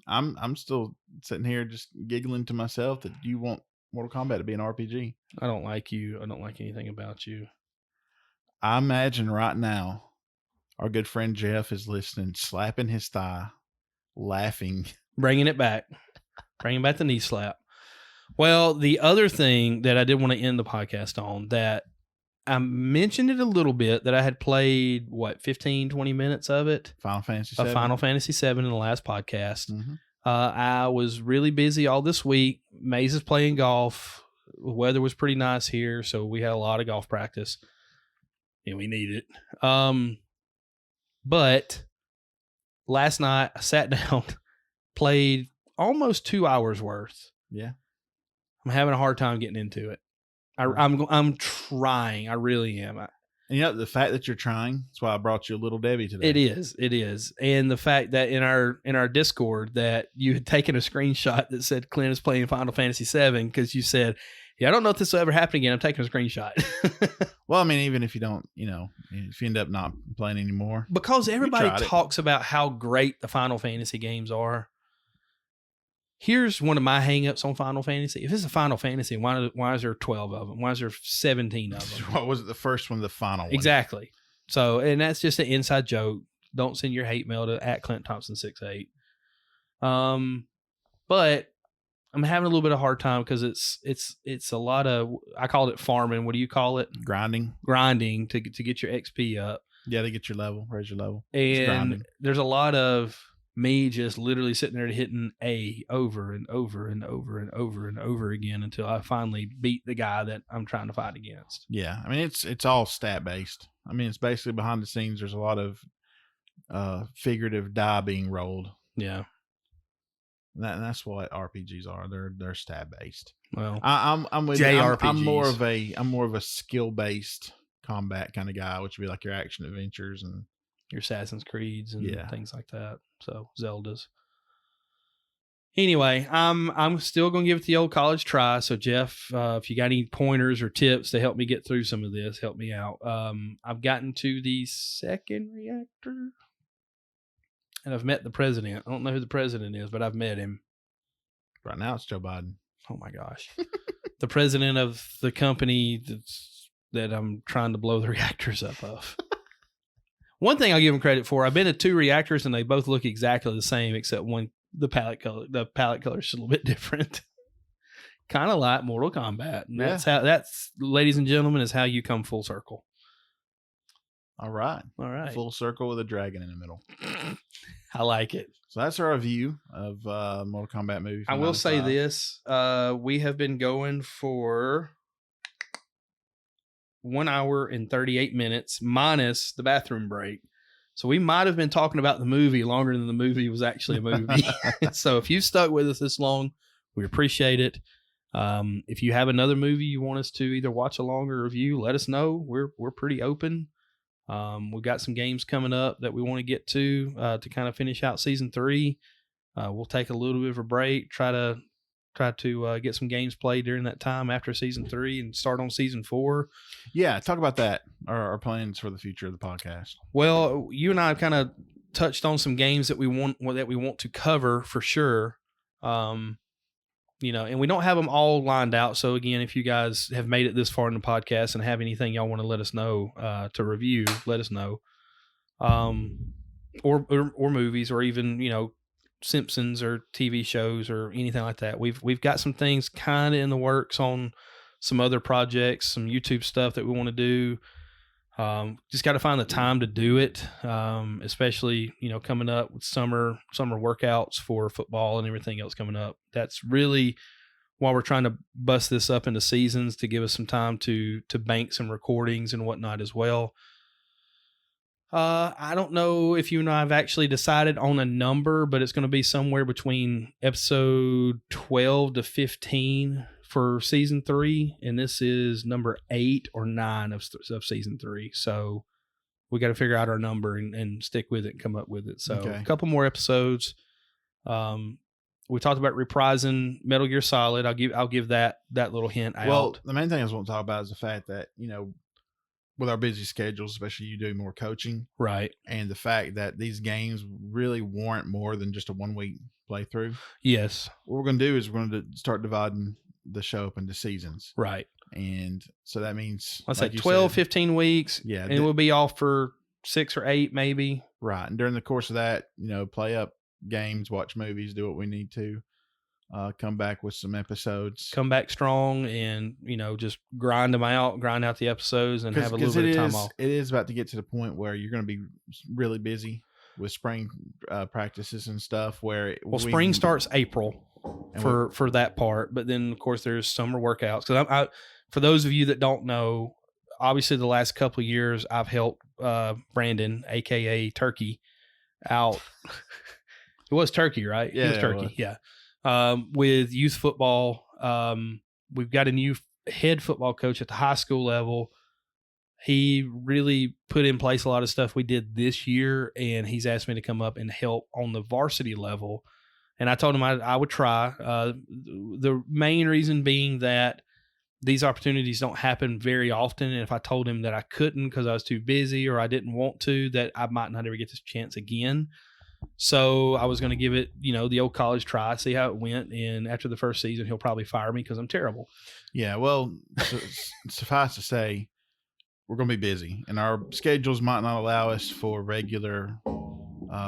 I'm still sitting here just giggling to myself that you want Mortal Kombat to be an RPG. I don't like you. I don't like anything about you. I imagine right now our good friend Jeff is listening, slapping his thigh, laughing. Bringing it back. Bringing back the knee slap. Well, the other thing that I did want to end the podcast on, that I mentioned it a little bit, that I had played, 15, 20 minutes of it? Final Fantasy of 7. Final Fantasy 7 in the last podcast. Mm-hmm. I was really busy all this week. Maze is playing golf. The weather was pretty nice here, so we had a lot of golf practice. And we need it. But last night I sat down, played almost 2 hours worth. Yeah. I'm having a hard time getting into it. I'm trying. I really am. And the fact that you're trying, that's why I brought you a little Debbie today. It is. And the fact that in our Discord that you had taken a screenshot that said Clint is playing Final Fantasy 7 because you said, yeah, I don't know if this will ever happen again. I'm taking a screenshot. Well, I mean, even if you don't, if you end up not playing anymore. Because everybody talks about how great the Final Fantasy games are. Here's one of my hangups on Final Fantasy. If it's a Final Fantasy, why is there 12 of them? Why is there 17 of them? What was it, the first one, the final one? Exactly. So, and that's just an inside joke. Don't send your hate mail to @ClintThompson68. But I'm having a little bit of a hard time because it's a lot of, I called it farming. What do you call it? Grinding to get your XP up. Yeah, to get your level, raise your level. And there's a lot of me just literally sitting there hitting A over and over and over and over and over again until I finally beat the guy that I'm trying to fight against. Yeah, I mean it's all stat based. I mean it's basically behind the scenes. There's a lot of figurative die being rolled. Yeah, and that's what RPGs are. They're stat based. Well, I'm with JRPGs. I'm more of a skill based combat kind of guy, which would be like your action adventures and your Assassin's Creeds and things like that. So Zeldas. Anyway, I'm still going to give it the old college try. So Jeff, if you got any pointers or tips to help me get through some of this, help me out. I've gotten to the second reactor, and I've met the president. I don't know who the president is, but I've met him. Right now, it's Joe Biden. Oh my gosh, the president of the company that I'm trying to blow the reactors up of. One thing I'll give him credit for, I've been to 2 reactors and they both look exactly the same, except one, the palette color is just a little bit different. Kind of like Mortal Kombat. And that's, ladies and gentlemen, is how you come full circle. All right. Full circle with a dragon in the middle. I like it. So that's our review of Mortal Kombat movie. I will say this. We have been going for 1 hour and 38 minutes minus the bathroom break. So we might have been talking about the movie longer than the movie was actually a movie. So if you stuck with us this long, we appreciate it. If you have another movie you want us to either watch along or review, let us know. We're pretty open. We've got some games coming up that we want to get to kind of finish out season 3. We'll take a little bit of a break, try to get some games played during that time after season 3 and start on season 4. Yeah, talk about that. Our plans for the future of the podcast. Well, you and I kind of touched on some games that we want to cover for sure. And we don't have them all lined out. So again, if you guys have made it this far in the podcast and have anything y'all want to let us know to review, let us know. Or movies, or even Simpsons or TV shows or anything like that. We've got some things kind of in the works on some other projects, some YouTube stuff that we want to do. Just got to find the time to do it. Especially, coming up with summer workouts for football and everything else coming up. That's really why we're trying to bust this up into seasons, to give us some time to bank some recordings and whatnot as well. I don't know if you and I have actually decided on a number, but it's going to be somewhere between episode 12 to 15 for season 3. And this is number 8 or 9 of season 3. So we got to figure out our number and stick with it and come up with it. So A couple more episodes. We talked about reprising Metal Gear Solid. I'll give that little hint out. Well, the main thing I was want to talk about is the fact that, with our busy schedules, especially you doing more coaching, Right. and the fact that these games really warrant more than just a 1 week playthrough. Yes. What we're going to do is we're going to start dividing the show up into seasons. Right. And so that means, Let's like say you 12, said, 15 weeks. Yeah. And we'll be off for 6 or 8, maybe. Right. And during the course of that, play up games, watch movies, do what we need to. Come back with some episodes. Come back strong and, just grind out the episodes and have a little bit of time off. It is about to get to the point where you're going to be really busy with spring practices and stuff. Spring starts April for that part. But then, of course, there's summer workouts. Because for those of you that don't know, obviously the last couple of years I've helped Brandon, a.k.a. Turkey, out. It was Turkey, right? Yeah, it was Turkey. Yeah. With youth football. We've got a new head football coach at the high school level. He really put in place a lot of stuff we did this year, and he's asked me to come up and help on the varsity level. And I told him I would try. The main reason being that these opportunities don't happen very often. And if I told him that I couldn't because I was too busy or I didn't want to, that I might not ever get this chance again. So I was going to give it, the old college try, see how it went. And after the first season, he'll probably fire me because I'm terrible. Yeah, well, suffice to say, we're going to be busy, and our schedules might not allow us for regular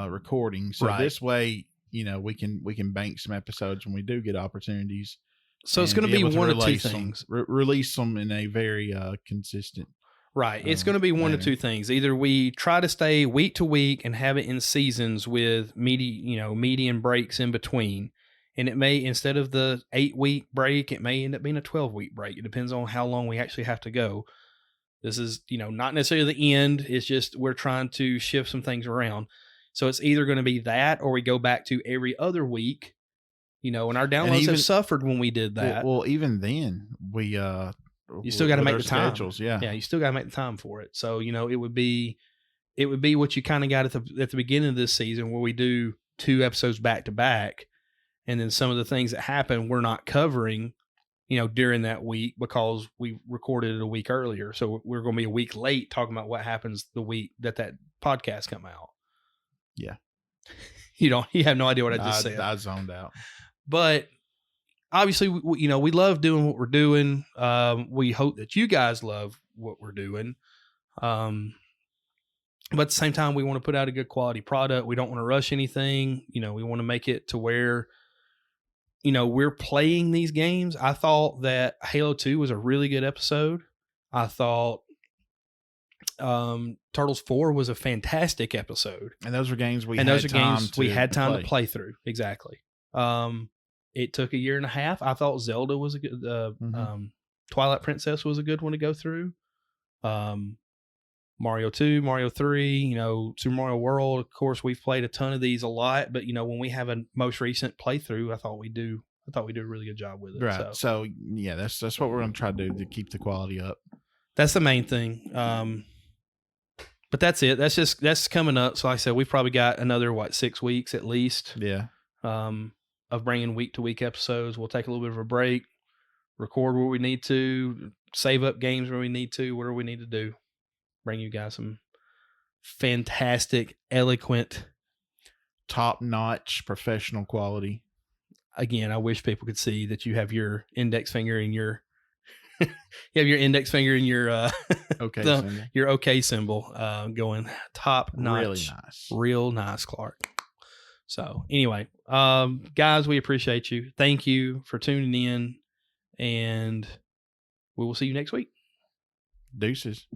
recording. So This way, we can bank some episodes when we do get opportunities. So it's going to be one of two things. Release them in a very consistent. Right. It's going to be one of two things. Either we try to stay week to week and have it in seasons with median breaks in between. And it may, instead of the 8-week break, it may end up being a 12-week break. It depends on how long we actually have to go. This is, not necessarily the end. It's just we're trying to shift some things around. So it's either going to be that or we go back to every other week, and our downloads have suffered when we did that. Well, even then, you still got to make the time. Schedules, yeah. Yeah, you still got to make the time for it. So, it would be what you kind of got at the beginning of this season where we do 2 episodes back to back. And then some of the things that happen, we're not covering, during that week because we recorded it a week earlier. So we're going to be a week late talking about what happens the week that podcast come out. Yeah. You have no idea what I just said. I zoned out. But obviously, we love doing what we're doing. We hope that you guys love what we're doing. But at the same time, we want to put out a good quality product. We don't want to rush anything. We want to make it to where, we're playing these games. I thought that Halo 2 was a really good episode. I thought Turtles 4 was a fantastic episode. And those were games we had time to play through. Exactly. It took a year and a half. I thought Zelda was a good, Twilight Princess was a good one to go through. Mario 2, Mario 3, Super Mario World. Of course, we've played a ton of these a lot, but when we have a most recent playthrough, I thought we do a really good job with it. Right. So yeah, that's what we're going to try to do to keep the quality up. That's the main thing. But that's it. That's coming up. So like I said, we've probably got another 6 weeks at least. Yeah. Of bringing week to week episodes. We'll take a little bit of a break, record where we need to, save up games where we need to, whatever we need to do. Bring you guys some fantastic, eloquent, top-notch professional quality. Again, I wish people could see that you have your index finger in your your okay symbol. Your okay symbol going top-notch. Really nice. Real nice, Clark. So anyway, guys, we appreciate you. Thank you for tuning in, and we will see you next week. Deuces.